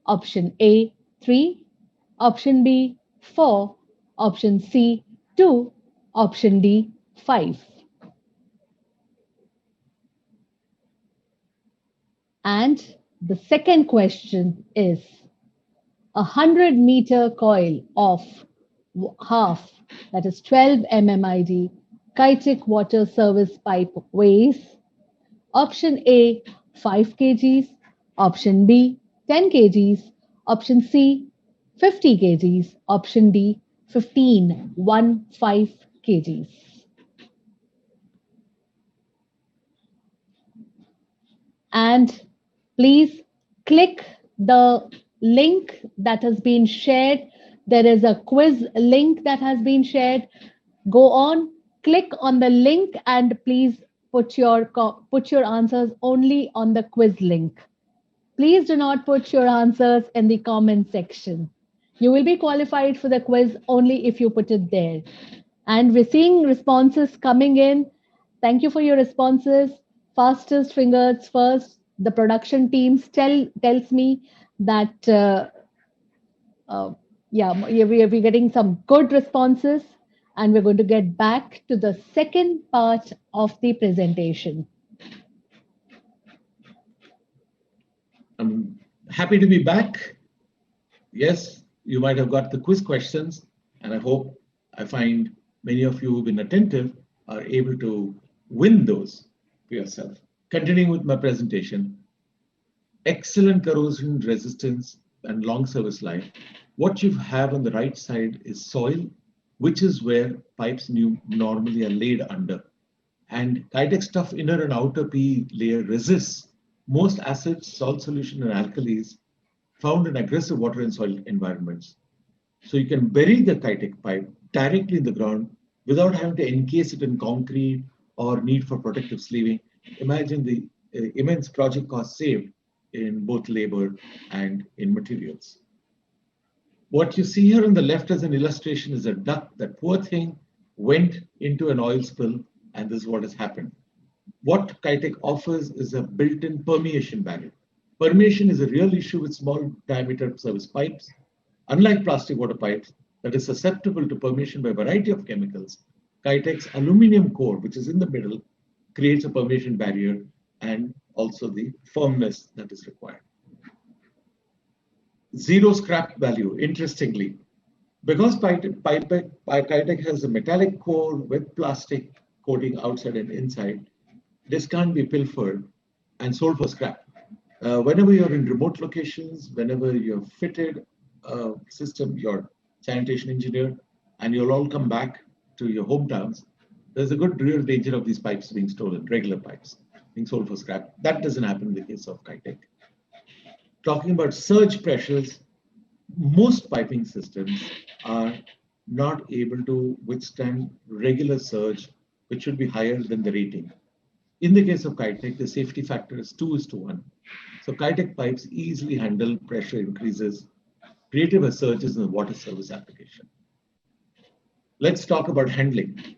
Option A, 3. Option B, 4. Option C, 2. Option D, 5. And the second question is, 100-meter coil of half, that is 12 mmID, Kitec water service pipe weighs. Option A, 5 kgs. Option B, 10 kgs. Option C, 50 kgs. Option D, 15 kgs. And please click the link that has been shared. There is a quiz link that has been shared. Go on, click on the link, and please put your answers only on the quiz link. Please do not put your answers in the comment section. You will be qualified for the quiz only if you put it there. And we're seeing responses coming in. Thank you for your responses. Fastest fingers first. The production teams tells me that uh, yeah, we're getting some good responses, and we're going to get back to the second part of the presentation. I'm happy to be back. Yes, you might have got the quiz questions, and I find many of you who've been attentive are able to win those for yourself. Continuing with my presentation, excellent corrosion resistance and long service life. What you have on the right side is soil, which is where pipes normally are laid under. And Kitec stuff inner and outer PE layer resists most acids, salt solution, and alkalis found in aggressive water and soil environments. So you can bury the Kitec pipe directly in the ground without having to encase it in concrete or need for protective sleeving. Imagine the immense project cost saved in both labor and in materials. What you see here on the left as an illustration is a duct. That poor thing went into an oil spill, and this is what has happened. What Kitec offers is a built-in permeation barrier. Permeation is a real issue with small diameter service pipes. Unlike plastic water pipes that is susceptible to permeation by a variety of chemicals, Kitec's aluminum core, which is in the middle, creates a permeation barrier and also the firmness that is required. Zero scrap value, interestingly, because Kitec has a metallic core with plastic coating outside and inside, this can't be pilfered and sold for scrap. Whenever you're in remote locations, whenever you're fitted a system, your sanitation engineer, and you'll all come back to your hometowns, there's a good real danger of these pipes being stolen, regular pipes being sold for scrap. That doesn't happen in the case of Kitec. Talking about surge pressures, most piping systems are not able to withstand regular surge, which should be higher than the rating. In the case of Kitec, the safety factor is 2:1. So Kitec pipes easily handle pressure increases, creative as surges in the water service application. Let's talk about handling.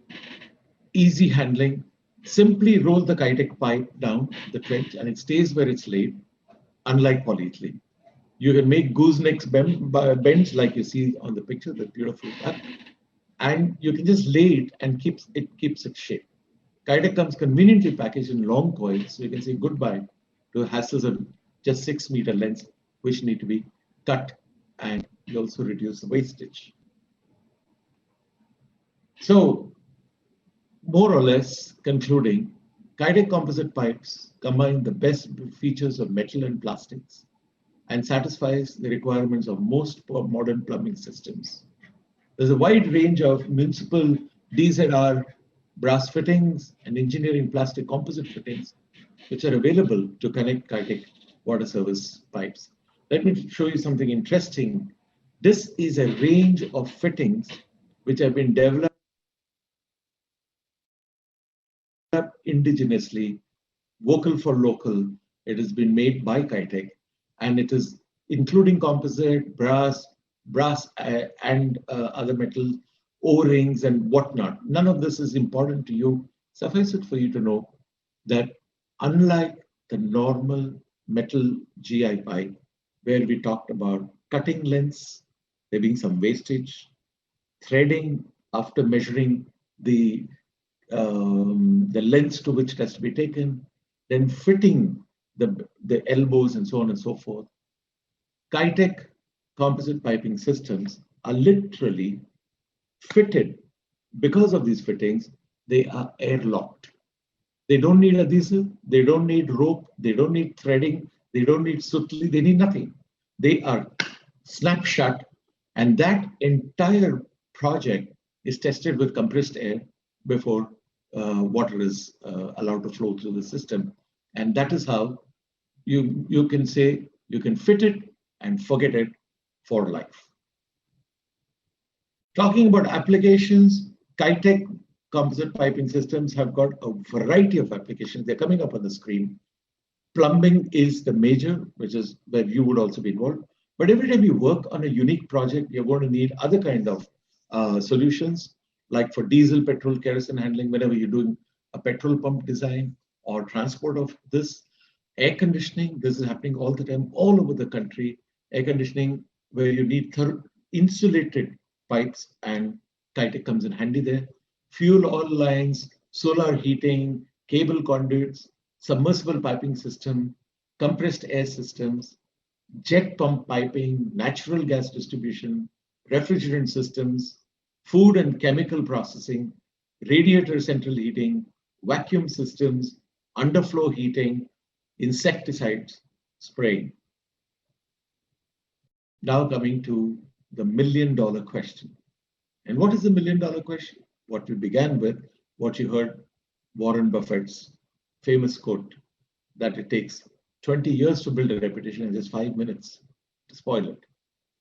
Easy handling. Simply roll the Kitec pipe down the trench and it stays where it's laid, unlike polyethylene. You can make goosenecks bends like you see on the picture, the beautiful duct, and you can just lay it and it keeps its shape. Kitec comes conveniently packaged in long coils, so you can say goodbye to hassles of just 6 meter lengths, which need to be cut, and you also reduce the wastage. So, more or less concluding, Kitec composite pipes combine the best features of metal and plastics and satisfies the requirements of most modern plumbing systems. There's a wide range of municipal DZR brass fittings and engineering plastic composite fittings, which are available to connect Kitec water service pipes. Let me show you something interesting. This is a range of fittings which have been developed indigenously, vocal for local. It has been made by Kitec, and it is including composite, brass, and other metals, O-rings and whatnot. None of this is important to you. Suffice it for you to know that unlike the normal metal GI pipe, where we talked about cutting lengths, there being some wastage, threading after measuring the lengths to which it has to be taken, then fitting the elbows and so on and so forth. Kitec composite piping systems are literally fitted. Because of these fittings, they are airlocked. They don't need adhesive, they don't need rope, they don't need threading, they don't need sutli, they need nothing. They are snap shut, and that entire project is tested with compressed air before water is allowed to flow through the system. And that is how you can say you can fit it and forget it for life. Talking about applications, Kitec composite piping systems have got a variety of applications. They're coming up on the screen. Plumbing is the major, which is where you would also be involved. But every time you work on a unique project, you're going to need other kind of solutions, like for diesel, petrol, kerosene handling, whenever you're doing a petrol pump design or transport of this. Air conditioning, this is happening all the time, all over the country. Air conditioning, where you need insulated pipes, and Kitec comes in handy there. Fuel oil lines, solar heating, cable conduits, submersible piping system, compressed air systems, jet pump piping, natural gas distribution, refrigerant systems, food and chemical processing, radiator central heating, vacuum systems, underflow heating, insecticides spraying. Now coming to the $1 million question. And what is the $1 million question? What we began with, what you heard Warren Buffett's famous quote, that it takes 20 years to build a reputation and just 5 minutes to spoil it.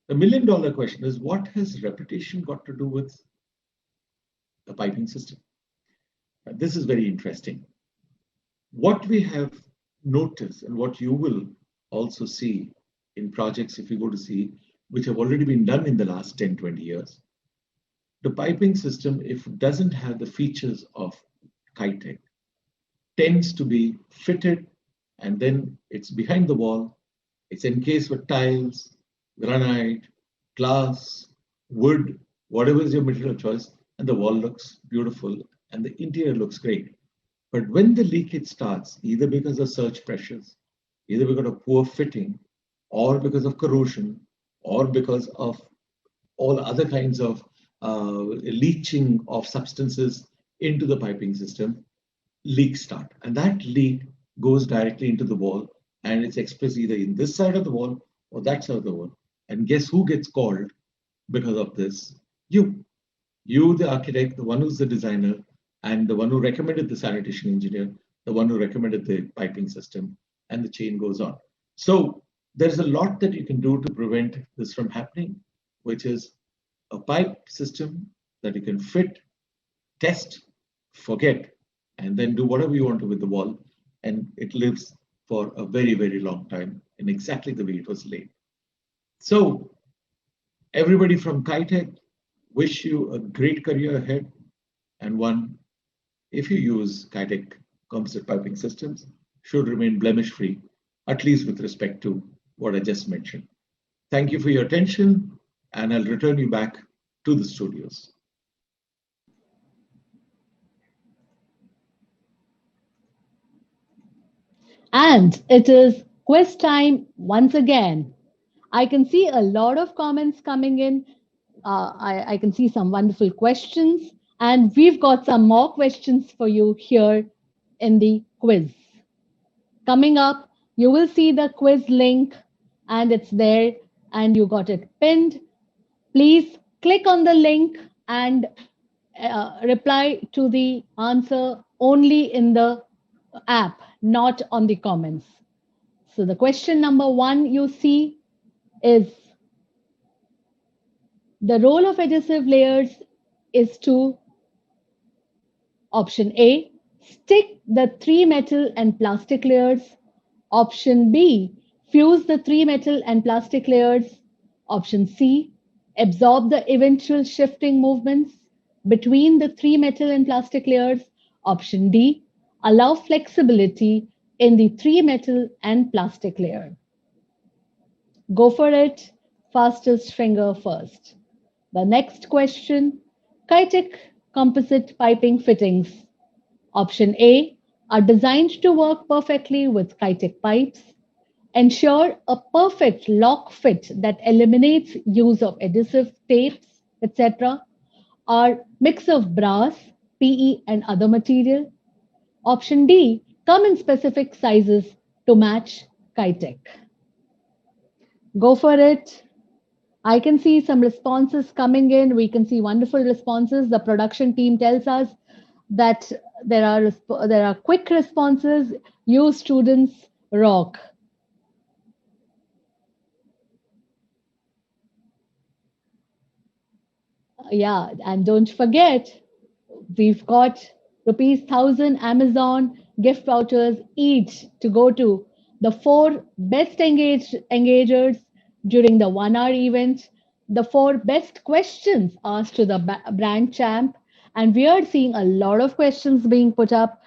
The $1 million question is, what has reputation got to do with the piping system? This is very interesting. What we have noticed, and what you will also see in projects, if you go to see, which have already been done in the last 10, 20 years, the piping system, if it doesn't have the features of Kitec, tends to be fitted, and then it's behind the wall, it's encased with tiles, granite, glass, wood, whatever is your material of choice, and the wall looks beautiful and the interior looks great. But when the leakage starts, either because of surge pressures, either because of poor fitting, or because of corrosion, or because of all other kinds of leaching of substances into the piping system, leaks start. And that leak goes directly into the wall, and it's expressed either in this side of the wall or that side of the wall. And guess who gets called because of this? You, the architect, the one who's the designer, and the one who recommended the sanitation engineer, the one who recommended the piping system, and the chain goes on. So there's a lot that you can do to prevent this from happening, which is a pipe system that you can fit, test, forget, and then do whatever you want to with the wall, and it lives for a very, very long time in exactly the way it was laid. So everybody from Kitec, wish you a great career ahead, and one, if you use Kitec composite piping systems, should remain blemish-free, at least with respect to what I just mentioned. Thank you for your attention, and I'll return you back to the studios. And it is quiz time once again. I can see a lot of comments coming in. I can see some wonderful questions, and we've got some more questions for you here in the quiz. Coming up, you will see the quiz link, and it's there, and you got it pinned. Please click on the link and reply to the answer only in the app, not on the comments. So the question number 1 you see is, the role of adhesive layers is to, option A, stick the 3 metal and plastic layers. Option B, fuse the 3 metal and plastic layers. Option C, absorb the eventual shifting movements between the 3 metal and plastic layers. Option D, allow flexibility in the 3 metal and plastic layer. Go for it, fastest finger first. The next question, Kitec composite piping fittings. Option A, are designed to work perfectly with Kitec pipes. Ensure a perfect lock fit that eliminates use of adhesive tapes, etc. Are mix of brass, PE and other material. Option D, come in specific sizes to match Kitec. Go for it. I can see some responses coming in. We can see wonderful responses. The production team tells us that there are quick responses. You students rock. Yeah, and don't forget, we've got ₹1,000 Amazon gift vouchers each to go to the 4 best engagers during the 1 hour event, the 4 best questions asked to the brand champ, and we are seeing a lot of questions being put up.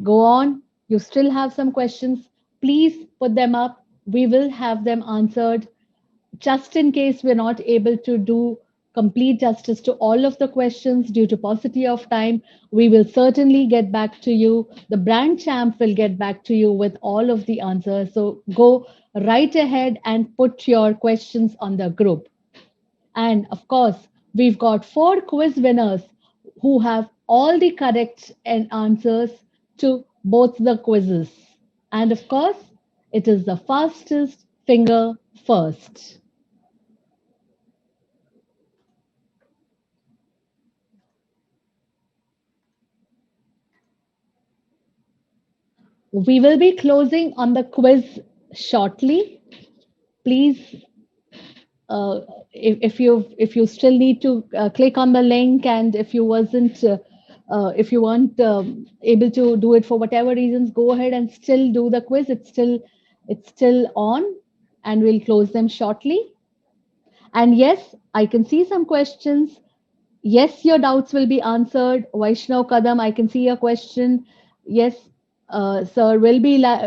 Go on, you still have some questions. Please put them up. We will have them answered. Just in case we're not able to do complete justice to all of the questions due to paucity of time, we will certainly get back to you. The brand champ will get back to you with all of the answers. So go right ahead and put your questions on the group. And of course, we've got 4 quiz winners who have all the correct answers to both the quizzes. And of course, it is the fastest finger first. We will be closing on the quiz shortly. Please, if you still need to click on the link, and if you weren't able to do it for whatever reasons, go ahead and still do the quiz. It's still on, and we'll close them shortly. And yes, I can see some questions. Yes, your doubts will be answered. Vaishnav Kadam, I can see your question. Yes, sir,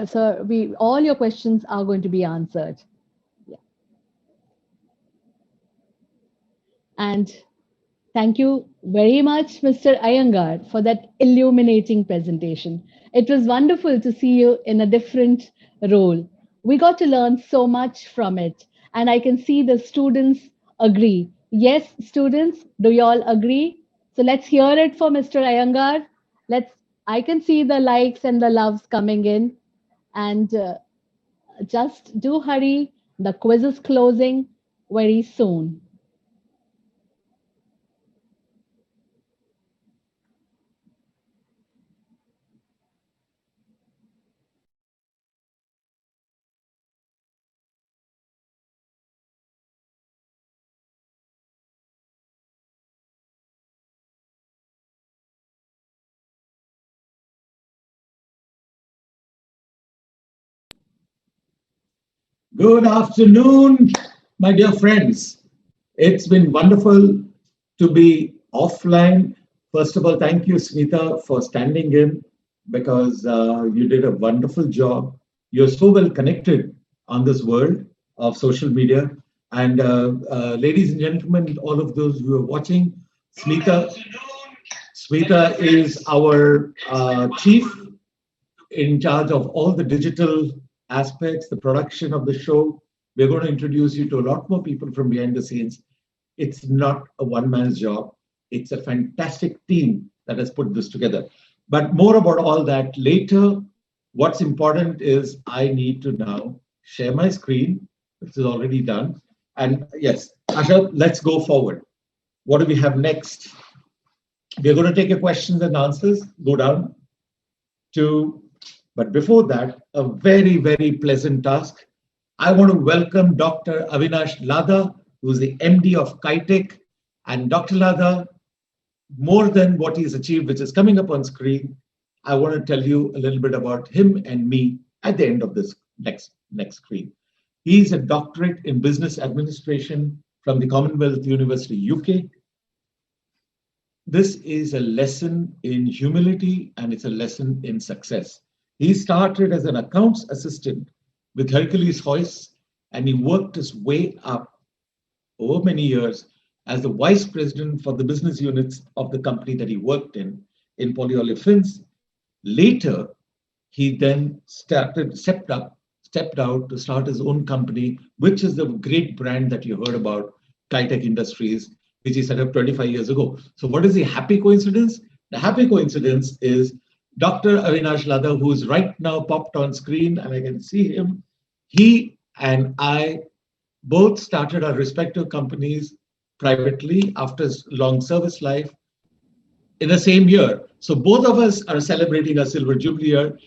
sir, all your questions are going to be answered. Yeah. And thank you very much, Mr. Iyengar, for that illuminating presentation. It was wonderful to see you in a different role. We got to learn so much from it, and I can see the students agree. Yes, students, do you all agree? So let's hear it for Mr. Iyengar. I can see the likes and the loves coming in, and just do hurry. The quiz is closing very soon. Good afternoon, my dear friends. It's been wonderful to be offline. First of all, thank you, Smita, for standing in because you did a wonderful job. You're so well connected on this world of social media. And ladies and gentlemen, all of those who are watching, Smita is our chief in charge of all the digital aspects, the production of the show. We're going to introduce you to a lot more people from behind the scenes. It's not a one man's job, it's a fantastic team that has put this together. But more about all that later. What's important is I need to now share my screen, which is already done. And yes, Asha, let's go forward. What do we have next? We're going to take your questions and answers, go down to, but before that, a very, very pleasant task. I want to welcome Dr. Avinash Ladha, who's the MD of Kitec. And Dr. Ladha, more than what he's achieved, which is coming up on screen, I want to tell you a little bit about him and me at the end of this next screen. He's a doctorate in business administration from the Commonwealth University, UK. This is a lesson in humility and it's a lesson in success. He started as an accounts assistant with Hercules Hoist, and he worked his way up over many years as the vice president for the business units of the company that he worked in polyolefins. Later, he then stepped out to start his own company, which is the great brand that you heard about, Kitec Industries, which he set up 25 years ago. So what is the happy coincidence? The happy coincidence is Dr. Avinash Ladha, who is right now popped on screen, and I can see him. He and I both started our respective companies privately after long service life in the same year. So both of us are celebrating a silver jubilee year.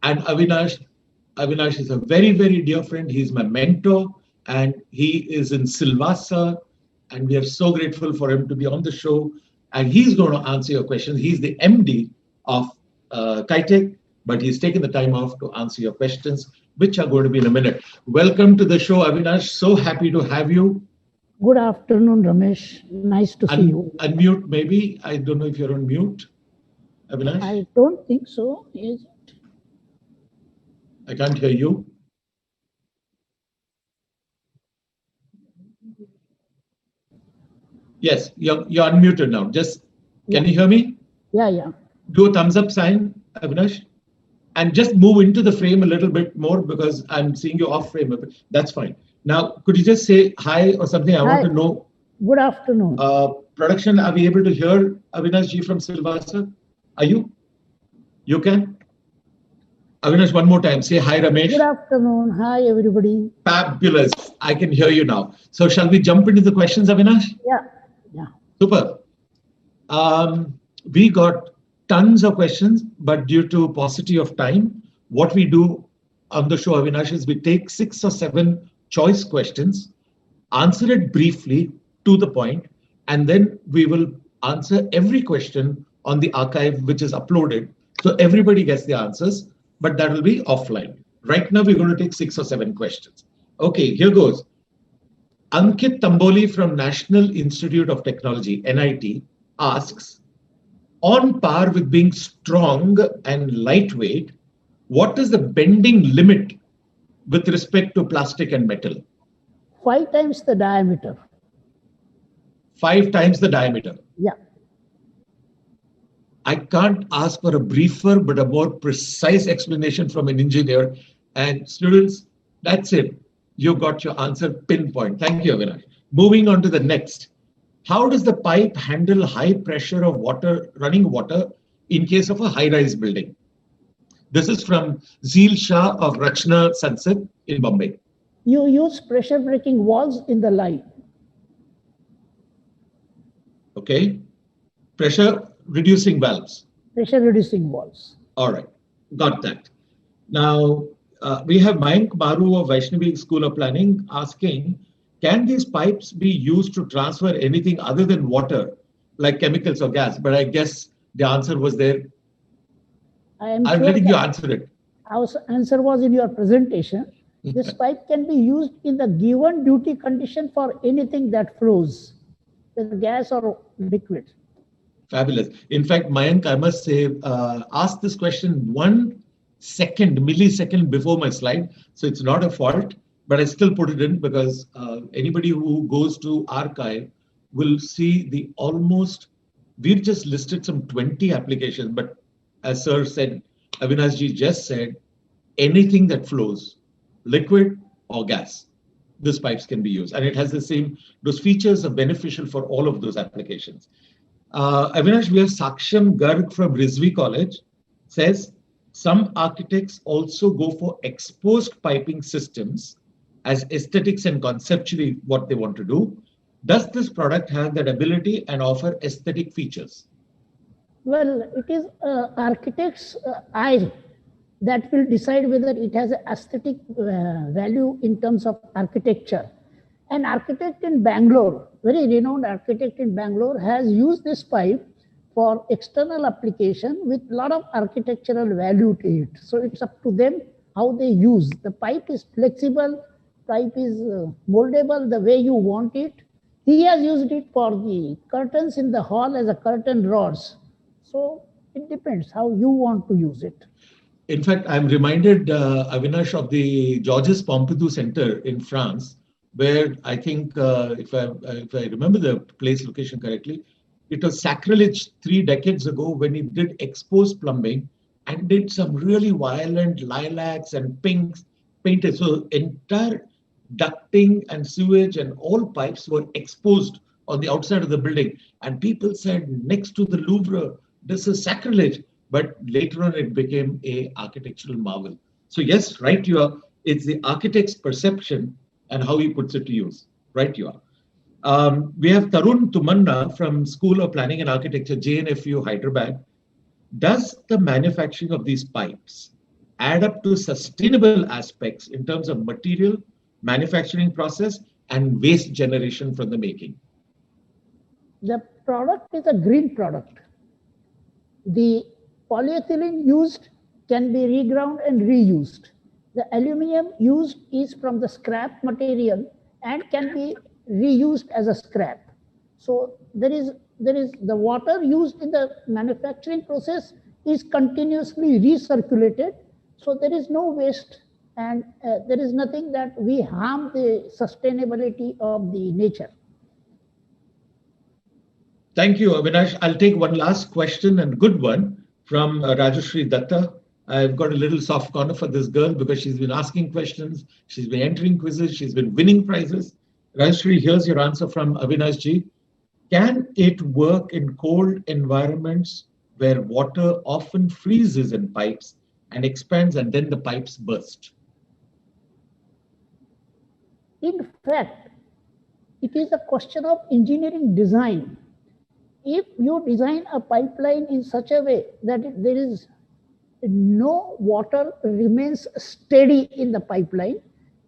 And Avinash is a very, very dear friend. He's my mentor, and he is in Silvassa. And we are so grateful for him to be on the show. And he's going to answer your questions. He's the MD of Kitec, but he's taken the time off to answer your questions. which are going to be in a minute. Welcome to the show, Avinash. So happy to have you. Good afternoon, Ramesh. Nice to see you. Unmute, maybe. I don't know if you're on mute, Avinash. I don't think so. Is it? I can't hear you. Yes, you're unmuted now. Just, can you hear me? Yeah. Do a thumbs up sign, Avinash. And just move into the frame a little bit more because I'm seeing you off frame. That's fine. Now, could you just say hi or something? I want to know. Good afternoon. Production, are we able to hear Avinash ji from Silvassa? Are you? You can? Avinash, one more time. Say hi, Ramesh. Good afternoon. Hi, everybody. Fabulous. I can hear you now. So shall we jump into the questions, Avinash? Yeah. Super. We got tons of questions, but due to paucity of time, what we do on the show, Avinash, is we take 6 or 7 choice questions, answer it briefly to the point, and then we will answer every question on the archive, which is uploaded. So everybody gets the answers, but that will be offline. Right now, we're going to take 6 or 7 questions. Okay, here goes. Ankit Tamboli from National Institute of Technology, NIT, asks, on par with being strong and lightweight, what is the bending limit with respect to plastic and metal? 5 times the diameter. 5 times the diameter. Yeah. I can't ask for a briefer, but a more precise explanation from an engineer. And students, that's it. You got your answer pinpoint. Thank you, Avinash. Moving on to the next. How does the pipe handle high pressure of water, running water, in case of a high-rise building? This is from Zeel Shah of Rachna Sansad in Bombay. You use pressure braking walls in the line. Okay. Pressure reducing valves. Pressure reducing walls. All right. Got that. Now, we have Mayank Maru of Vaishnavi School of Planning asking, can these pipes be used to transfer anything other than water, like chemicals or gas? But I guess the answer was there. I'm letting you answer it. Our answer was in your presentation. This pipe can be used in the given duty condition for anything that flows, whether gas or liquid. Fabulous. In fact, Mayank, I must say, asked this question 1 millisecond before my slide. So it's not a fault, but I still put it in because anybody who goes to archive will see the almost, we've just listed some 20 applications, but as Sir said, Avinash ji just said, anything that flows, liquid or gas, these pipes can be used. And it has the same, those features are beneficial for all of those applications. Avinash, we have Saksham Garg from Rizvi College, says, some architects also go for exposed piping systems as aesthetics and conceptually what they want to do. Does this product have that ability and offer aesthetic features? Well, it is architect's eye that will decide whether it has an aesthetic value in terms of architecture. An architect in Bangalore, very renowned architect in Bangalore, has used this pipe for external application with a lot of architectural value to it. So it's up to them how they use. The pipe is flexible, pipe is moldable the way you want it. He has used it for the curtains in the hall as a curtain rods. So it depends how you want to use it. In fact, I'm reminded, Avinash, of the Georges Pompidou Center in France, where I think, if I remember the place location correctly, it was sacrilege 3 decades ago when he did exposed plumbing and did some really violent lilacs and pinks painted. So entire ducting and sewage and all pipes were exposed on the outside of the building. And people said, next to the Louvre, this is sacrilege. But later on, it became a architectural marvel. So yes, right, you are. It's the architect's perception and how he puts it to use. Right, you are. We have Tarun Tumanna from School of Planning and Architecture, JNFU, Hyderabad. Does the manufacturing of these pipes add up to sustainable aspects in terms of material, manufacturing process, and waste generation from the making? The product is a green product. The polyethylene used can be reground and reused. The aluminum used is from the scrap material and can be reused as a scrap. So there is the water used in the manufacturing process is continuously recirculated. So there is no waste, and there is nothing that we harm the sustainability of the nature. Thank you, Avinash. I'll take one last question, and good one, from Rajashri Datta. I've got a little soft corner for this girl because she's been asking questions, she's been entering quizzes, she's been winning prizes. Rajashri, here's your answer from Avinash ji. Can it work in cold environments where water often freezes in pipes and expands and then the pipes burst? In fact, it is a question of engineering design. If you design a pipeline in such a way that there is no water remains steady in the pipeline,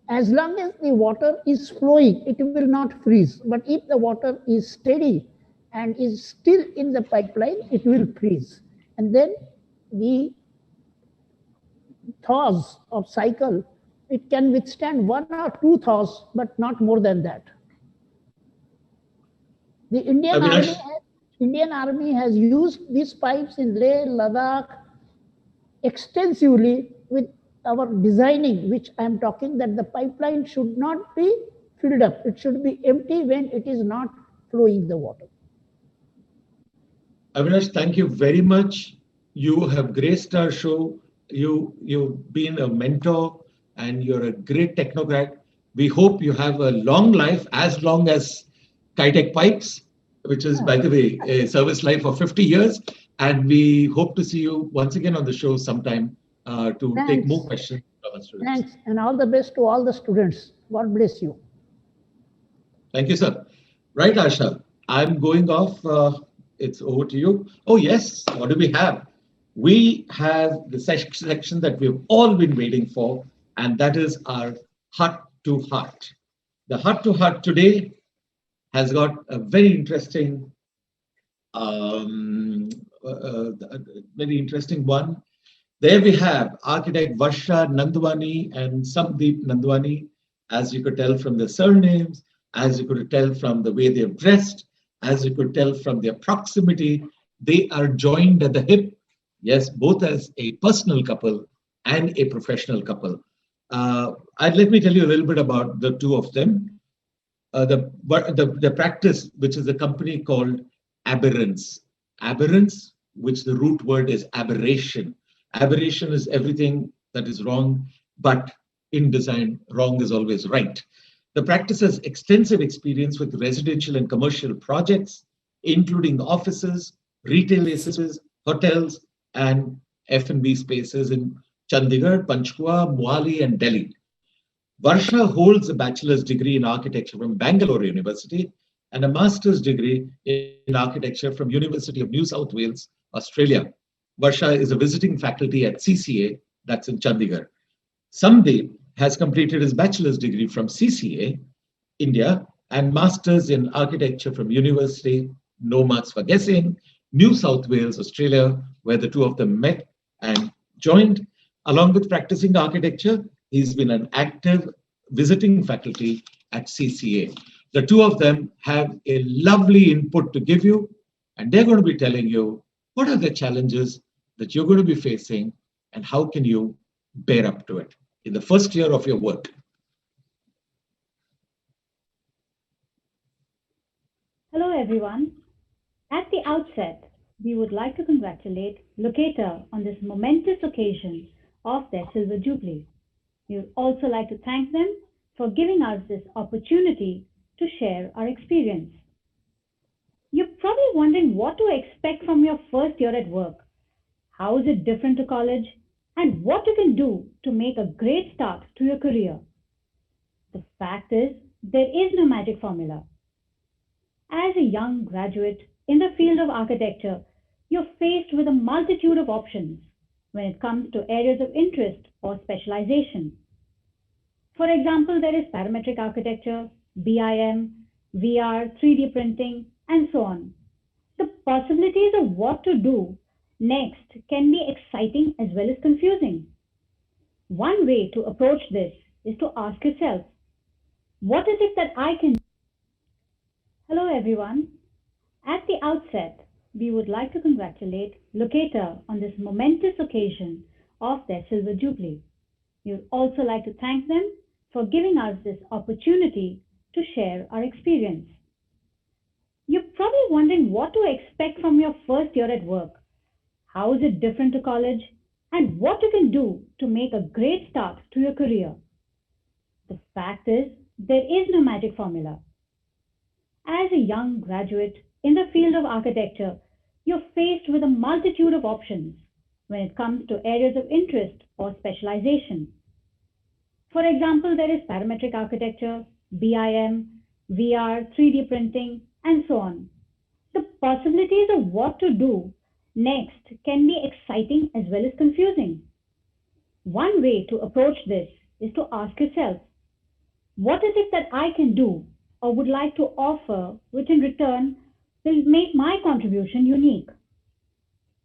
as long as the water is flowing, it will not freeze. But if the water is steady and is still in the pipeline, it will freeze. And then the thaws of cycle, it can withstand 1 or 2 thaws, but not more than that. The Indian Army has used these pipes in Leh, Ladakh extensively with our designing, which I am talking that the pipeline should not be filled up. It should be empty when it is not flowing the water. Avinash, thank you very much. You have graced our show. You've been a mentor and you're a great technocrat. We hope you have a long life, as long as Kitec Pipes, which is, by the way, a service life of 50 years. And we hope to see you once again on the show sometime to take more questions from our students. Thanks, and all the best to all the students. God bless you. Thank you, sir. Right, Asha, I'm going off. It's over to you. Oh, yes. What do we have? We have the section that we've all been waiting for, and that is our Heart to Heart. The Heart to Heart today has got a very interesting one. There we have architect Varsha Nandwani and Samdeep Nandwani, as you could tell from their surnames, as you could tell from the way they're dressed, as you could tell from their proximity, they are joined at the hip. Yes, both as a personal couple and a professional couple. Let me tell you a little bit about the two of them. The practice, which is a company called Aberrance. Aberrance, which the root word is aberration. Aberration is everything that is wrong, but in design, wrong is always right. The practice has extensive experience with residential and commercial projects, including offices, retail spaces, hotels, and F&B spaces in Chandigarh, Panchkula, Mohali, and Delhi. Varsha holds a bachelor's degree in architecture from Bangalore University and a master's degree in architecture from University of New South Wales, Australia. Varsha is a visiting faculty at CCA, that's in Chandigarh. Samdeep has completed his bachelor's degree from CCA, India, and master's in architecture from University, no marks for guessing, New South Wales, Australia, where the two of them met and joined. Along with practicing architecture, he's been an active visiting faculty at CCA. The two of them have a lovely input to give you, and they're going to be telling you what are the challenges that you're going to be facing and how can you bear up to it in the first year of your work. Hello everyone. At the outset, we would like to congratulate Locator on this momentous occasion of their Silver Jubilee. We would also like to thank them for giving us this opportunity to share our experience. You're probably wondering what to expect from your first year at work. How is it different to college? And what you can do to make a great start to your career. The fact is, there is no magic formula. As a young graduate in the field of architecture, you're faced with a multitude of options when it comes to areas of interest or specialization. For example, there is parametric architecture, BIM, VR, 3D printing, and so on. The possibilities of what to do next can be exciting as well as confusing. One way to approach this is to ask yourself, what is it that I can? Hello everyone. At the outset, we would like to congratulate Locator on this momentous occasion of their Silver Jubilee. We would also like to thank them for giving us this opportunity to share our experience. You're probably wondering what to expect from your first year at work. How is it different to college? And what you can do to make a great start to your career. The fact is, there is no magic formula. As a young graduate in the field of architecture, you're faced with a multitude of options when it comes to areas of interest or specialization. For example, there is parametric architecture, BIM, VR, 3D printing, and so on. The possibilities of what to do next can be exciting as well as confusing. One way to approach this is to ask yourself, what is it that I can do or would like to offer, which in return will make my contribution unique?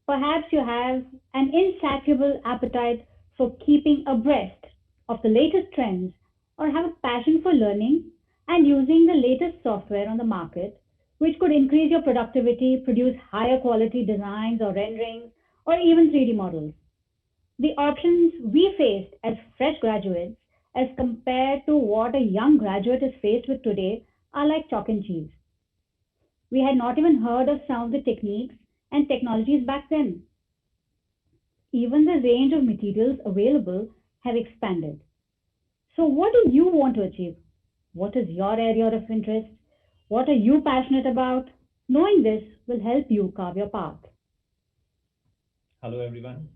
Perhaps you have an insatiable appetite for keeping abreast of the latest trends or have a passion for learning and using the latest software on the market, which could increase your productivity, produce higher quality designs or renderings, or even 3D models. The options we faced as fresh graduates as compared to what a young graduate is faced with today are like chalk and cheese. We had not even heard of some of the techniques and technologies back then. Even the range of materials available have expanded. So what do you want to achieve? What is your area of interest? What are you passionate about? Knowing this will help you carve your path. Hello, everyone.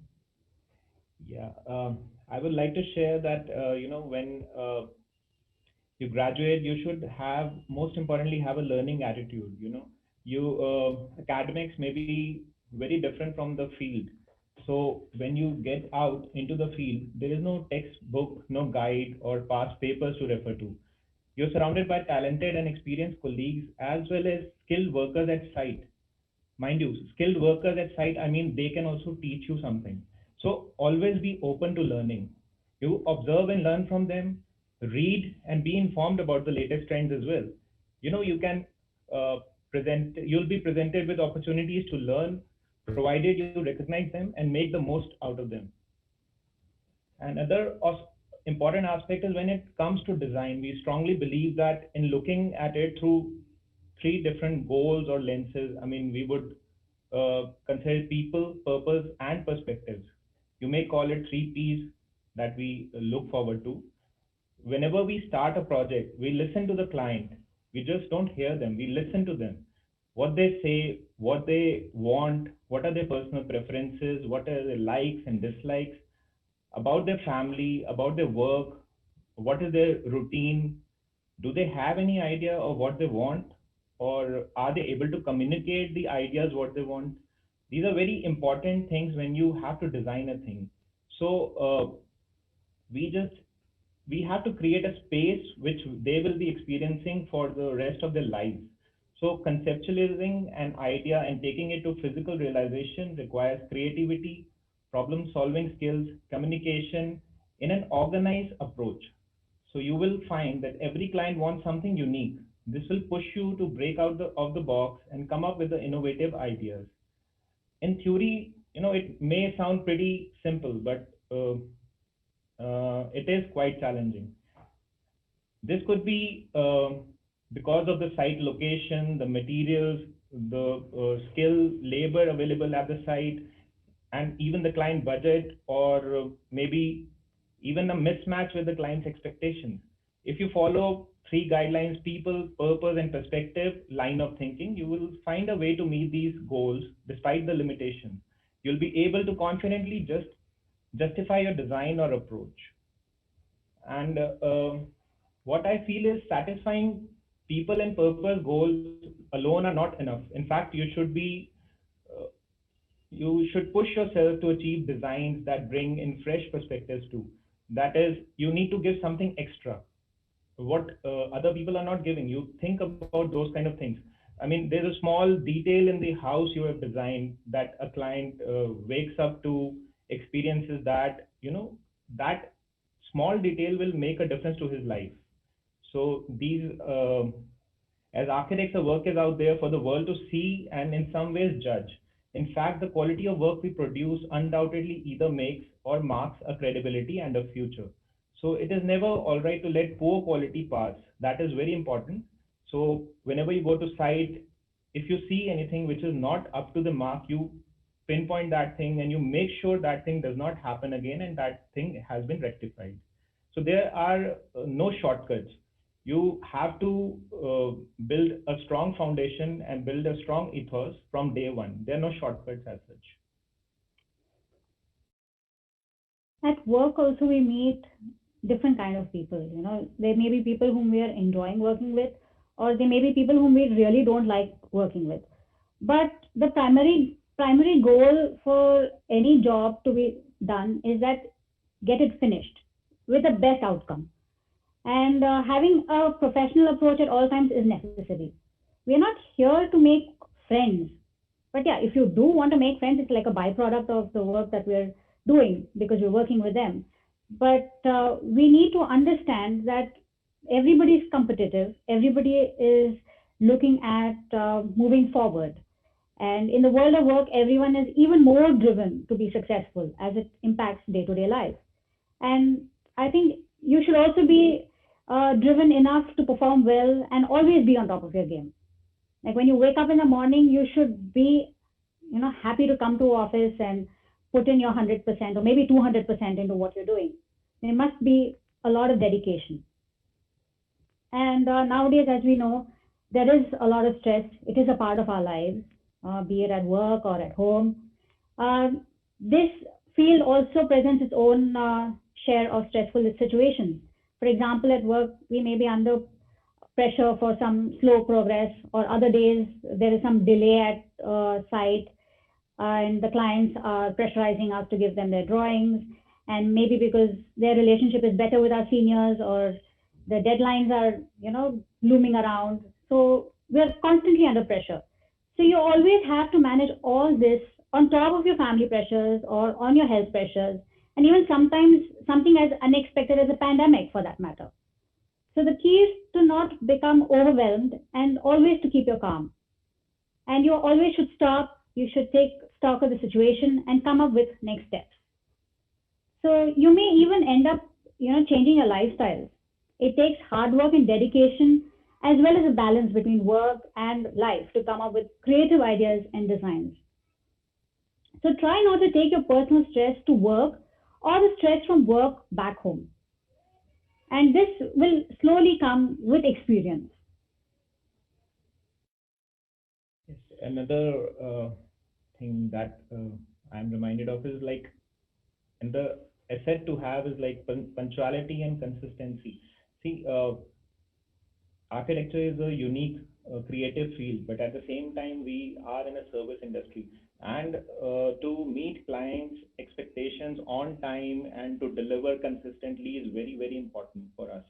Yeah, I would like to share that, when you graduate, you should have, most importantly, have a learning attitude. Academics may be very different from the field. So when you get out into the field, there is no textbook, no guide or past papers to refer to. You're surrounded by talented and experienced colleagues as well as skilled workers at site. Mind you, skilled workers at site, I mean, they can also teach you something. So always be open to learning. You observe and learn from them, read and be informed about the latest trends as well. You can uh, you'll be presented with opportunities to learn, provided you recognize them and make the most out of them. Another important aspect is when it comes to design, we strongly believe that in looking at it through three different goals or lenses, I mean, we would consider people, purpose, and perspectives. You may call it three P's that we look forward to. Whenever we start a project, we listen to the client. We just don't hear them, we listen to them. What they say, what they want, what are their personal preferences, what are their likes and dislikes, about their family, about their work, what is their routine, do they have any idea of what they want, or are they able to communicate the ideas what they want? These are very important things when you have to design a thing. So we just we have to create a space which they will be experiencing for the rest of their lives. So conceptualizing an idea and taking it to physical realization requires creativity, problem solving skills, communication in an organized approach. So you will find that every client wants something unique. This will push you to break out of the box and come up with the innovative ideas. In theory, it may sound pretty simple, but it is quite challenging. This could be because of the site location, the materials, the skill, labor available at the site, and even the client budget, or maybe even a mismatch with the client's expectations. If you follow three guidelines, people, purpose, and perspective line of thinking, you will find a way to meet these goals despite the limitations. You'll be able to confidently just justify your design or approach. And what I feel is satisfying people and purpose goals alone are not enough. In fact, uh, you should push yourself to achieve designs that bring in fresh perspectives too. That is, you need to give something extra, what other people are not giving. You think about those kind of things. I mean, there's a small detail in the house you have designed that a client wakes up to, experiences that, that small detail will make a difference to his life. So these, as architects, the work is out there for the world to see and in some ways judge. In fact, the quality of work we produce undoubtedly either makes or marks a credibility and a future. So it is never all right to let poor quality pass. That is very important. So whenever you go to site, if you see anything which is not up to the mark, you pinpoint that thing and you make sure that thing does not happen again and that thing has been rectified. So there are no shortcuts. You have to build a strong foundation and build a strong ethos from day one. There are no shortcuts as such. At work also we meet different kind of people. There may be people whom we are enjoying working with, or there may be people whom we really don't like working with. But the primary goal for any job to be done is that get it finished with the best outcome. And having a professional approach at all times is necessary. We are not here to make friends, but yeah, if you do want to make friends, it's like a byproduct of the work that we're doing because we're working with them. But we need to understand that everybody is competitive, everybody is looking at moving forward. And in the world of work, everyone is even more driven to be successful as it impacts day-to-day life. And I think you should also be driven enough to perform well and always be on top of your game. Like when you wake up in the morning, you should be, happy to come to office and put in your 100% or maybe 200% into what you're doing. There must be a lot of dedication. And nowadays, as we know, there is a lot of stress. It is a part of our lives, be it at work or at home. This field also presents its own share of stressful situations. For example, at work, we may be under pressure for some slow progress, or other days there is some delay at site and the clients are pressurizing us to give them their drawings, and maybe because their relationship is better with our seniors or the deadlines are looming around, so we're constantly under pressure. So you always have to manage all this on top of your family pressures or on your health pressures, and even sometimes something as unexpected as a pandemic for that matter. So the key is to not become overwhelmed and always to keep your calm. And you always should stop, you should take stock of the situation and come up with next steps. So you may even end up, changing your lifestyle. It takes hard work and dedication as well as a balance between work and life to come up with creative ideas and designs. So try not to take your personal stress to work or the stress from work back home. And this will slowly come with experience. Yes, another thing that I'm reminded of is like, and the asset to have is like punctuality and consistency. See, architecture is a unique creative field, but at the same time, we are in a service industry. And to meet clients' expectations on time and to deliver consistently is very, very important for us.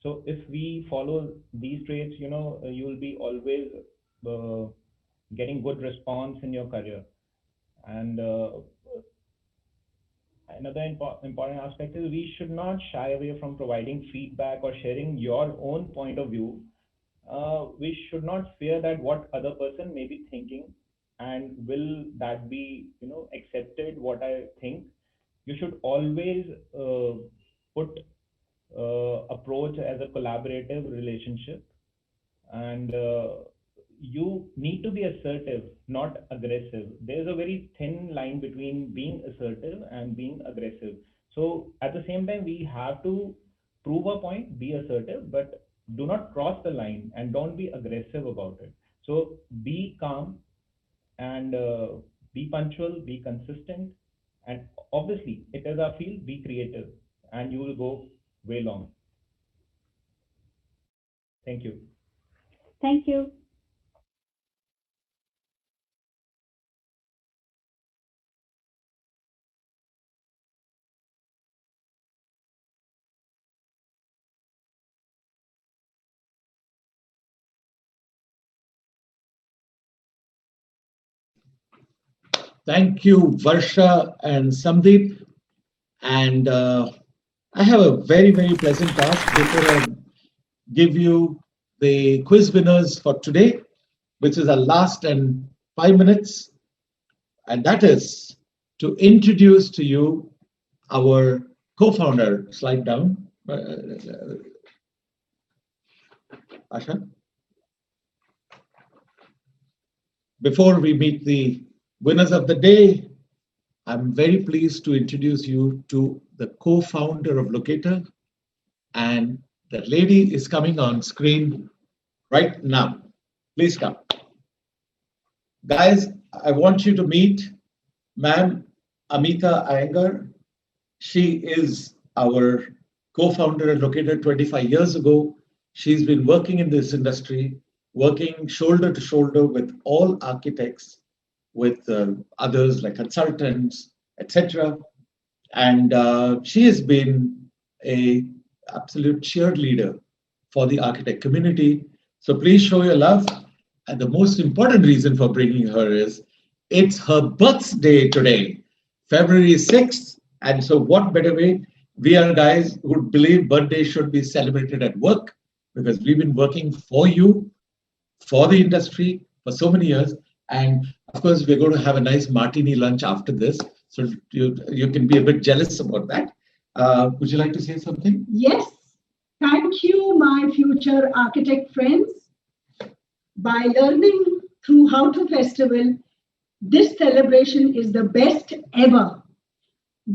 So if we follow these traits, you will be always getting good response in your career. And another important aspect is we should not shy away from providing feedback or sharing your own point of view. We should not fear that what other person may be thinking and will that be accepted what I think. You should always put approach as a collaborative relationship, and you need to be assertive, not aggressive. There's a very thin line between being assertive and being aggressive. So at the same time, we have to prove a point, be assertive, but do not cross the line and don't be aggressive about it. So be calm and be punctual, be consistent, and obviously it is our field, be creative, and you will go way long. Thank you. Thank you. Thank you, Varsha and Sandeep. And I have a very, very pleasant task before I give you the quiz winners for today, which is our last and 5 minutes. And that is to introduce to you our co-founder. Slide down, Asha. Before we meet the winners of the day, I'm very pleased to introduce you to the co-founder of Locator, and the lady is coming on screen right now. Please come. Guys, I want you to meet Ma'am Amita Iyengar. She is our co-founder at Locator 25 years ago. She's been working in this industry, working shoulder to shoulder with all architects, with others like consultants, etc. And she has been an absolute cheerleader for the architect community. So please show your love. And the most important reason for bringing her is it's her birthday today, February 6th. And so what better way? We are guys who believe birthdays should be celebrated at work, because we've been working for you, for the industry for so many years. And of course, we're going to have a nice martini lunch after this. So you can be a bit jealous about that. Would you like to say something? Yes. Thank you, my future architect friends. By learning through How to Festival, this celebration is the best ever.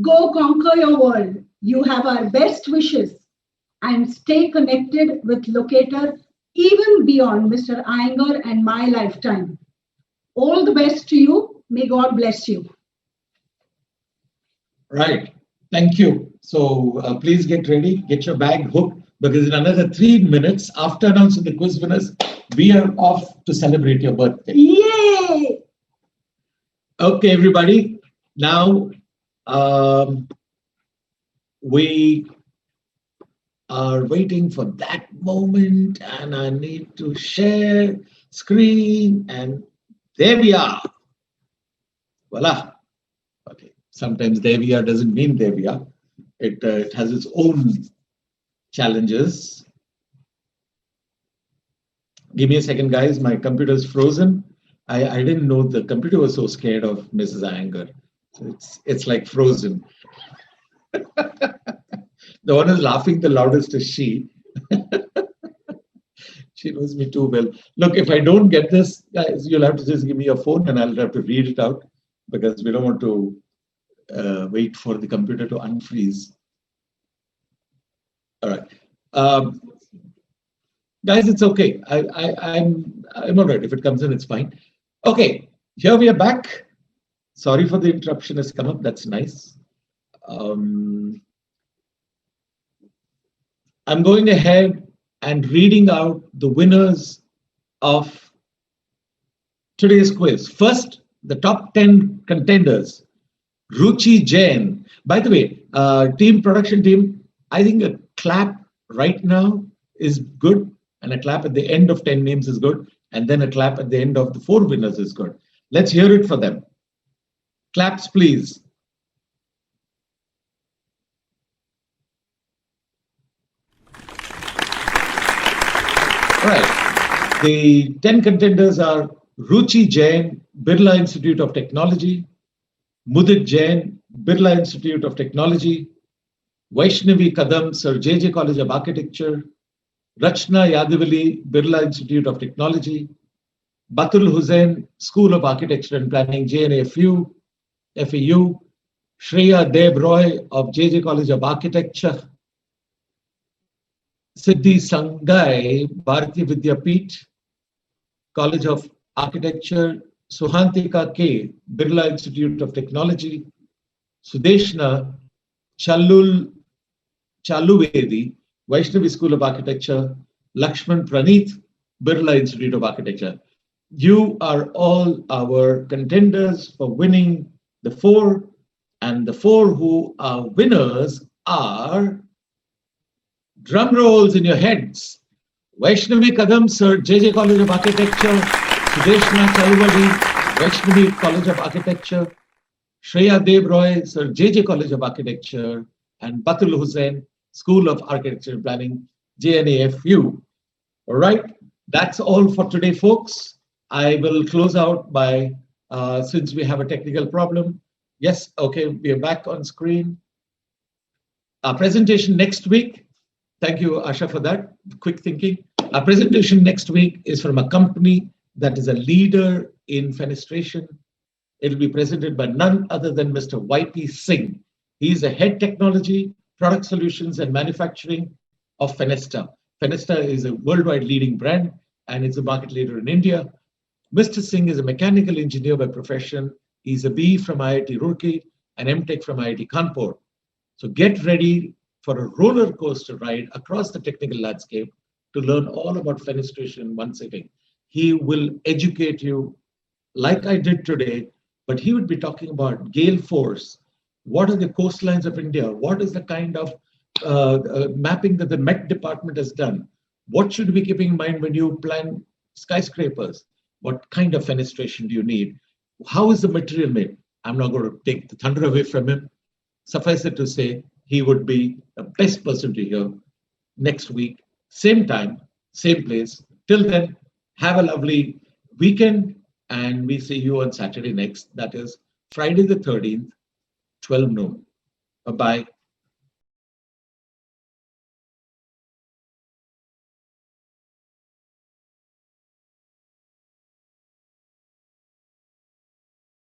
Go conquer your world. You have our best wishes, and stay connected with Locator even beyond Mr. Iyengar and my lifetime. All the best to you. May God bless you. Right. Thank you. So please get ready, get your bag hooked, because in another 3 minutes after announcing the quiz winners, we are off to celebrate your birthday. Yay! Okay, everybody. Now we are waiting for that moment, and I need to share screen, and there we are. Voila. Okay. Sometimes there we are doesn't mean there we are. It has its own challenges. Give me a second, guys. My computer is frozen. I didn't know the computer was so scared of Mrs. Iyengar. So it's like frozen. The one who's laughing the loudest is she. She knows me too well. Look, if I don't get this, guys, you'll have to just give me your phone and I'll have to read it out, because we don't want to wait for the computer to unfreeze. All right. Guys, it's okay. I'm all right. If it comes in, it's fine. Okay, here we are back. Sorry for the interruption has come up. That's nice. I'm going ahead and reading out the winners of today's quiz. First, the top 10 contenders. Ruchi Jain. By the way, production team, I think a clap right now is good, and a clap at the end of 10 names is good, and then a clap at the end of the 4 winners is good. Let's hear it for them. Claps, please. All right. The 10 contenders are Ruchi Jain, Birla Institute of Technology; Mudit Jain, Birla Institute of Technology; Vaishnavi Kadam, Sir J.J. College of Architecture; Rachna Yadavali, Birla Institute of Technology; Batul Hussain, School of Architecture and Planning, JNFU, FAU; Shreya Deb Roy of J.J. College of Architecture; Siddhi Sangai, Bharati Vidyapeeth, College of Architecture; Suhantika K, Birla Institute of Technology; Sudeshna Chaluvedi, Vaishnavi School of Architecture; Lakshman Praneeth, Birla Institute of Architecture. You are all our contenders for winning the 4, and the 4 who are winners are, drum rolls in your heads, Vaishnavi Kadam, Sir J.J. College of Architecture; Sudeshna Chaluvedi, Vaishnavi College of Architecture; Shreya Deb Roy, Sir J.J. College of Architecture; and Batul Hussain, School of Architecture and Planning, JNAFU. All right, that's all for today, folks. I will close out by, since we have a technical problem. Yes, okay, we are back on screen. Our presentation next week. Thank you, Asha, for that quick thinking. Our presentation next week is from a company that is a leader in fenestration. It'll be presented by none other than Mr. YP Singh. He's a head technology, product solutions, and manufacturing of Fenesta. Fenesta is a worldwide leading brand and it's a market leader in India. Mr. Singh is a mechanical engineer by profession. He's a BE from IIT Roorkee and MTech from IIT Kanpur. So get ready for a roller coaster ride across the technical landscape to learn all about fenestration in one sitting. He will educate you like I did today, but he would be talking about gale force. What are the coastlines of India? What is the kind of mapping that the Met department has done? What should we keep in mind when you plan skyscrapers? What kind of fenestration do you need? How is the material made? I'm not going to take the thunder away from him. Suffice it to say, he would be the best person to hear next week, same time, same place. Till then, have a lovely weekend, and we see you on Saturday next. That is Friday the 13th, 12 noon. Bye-bye.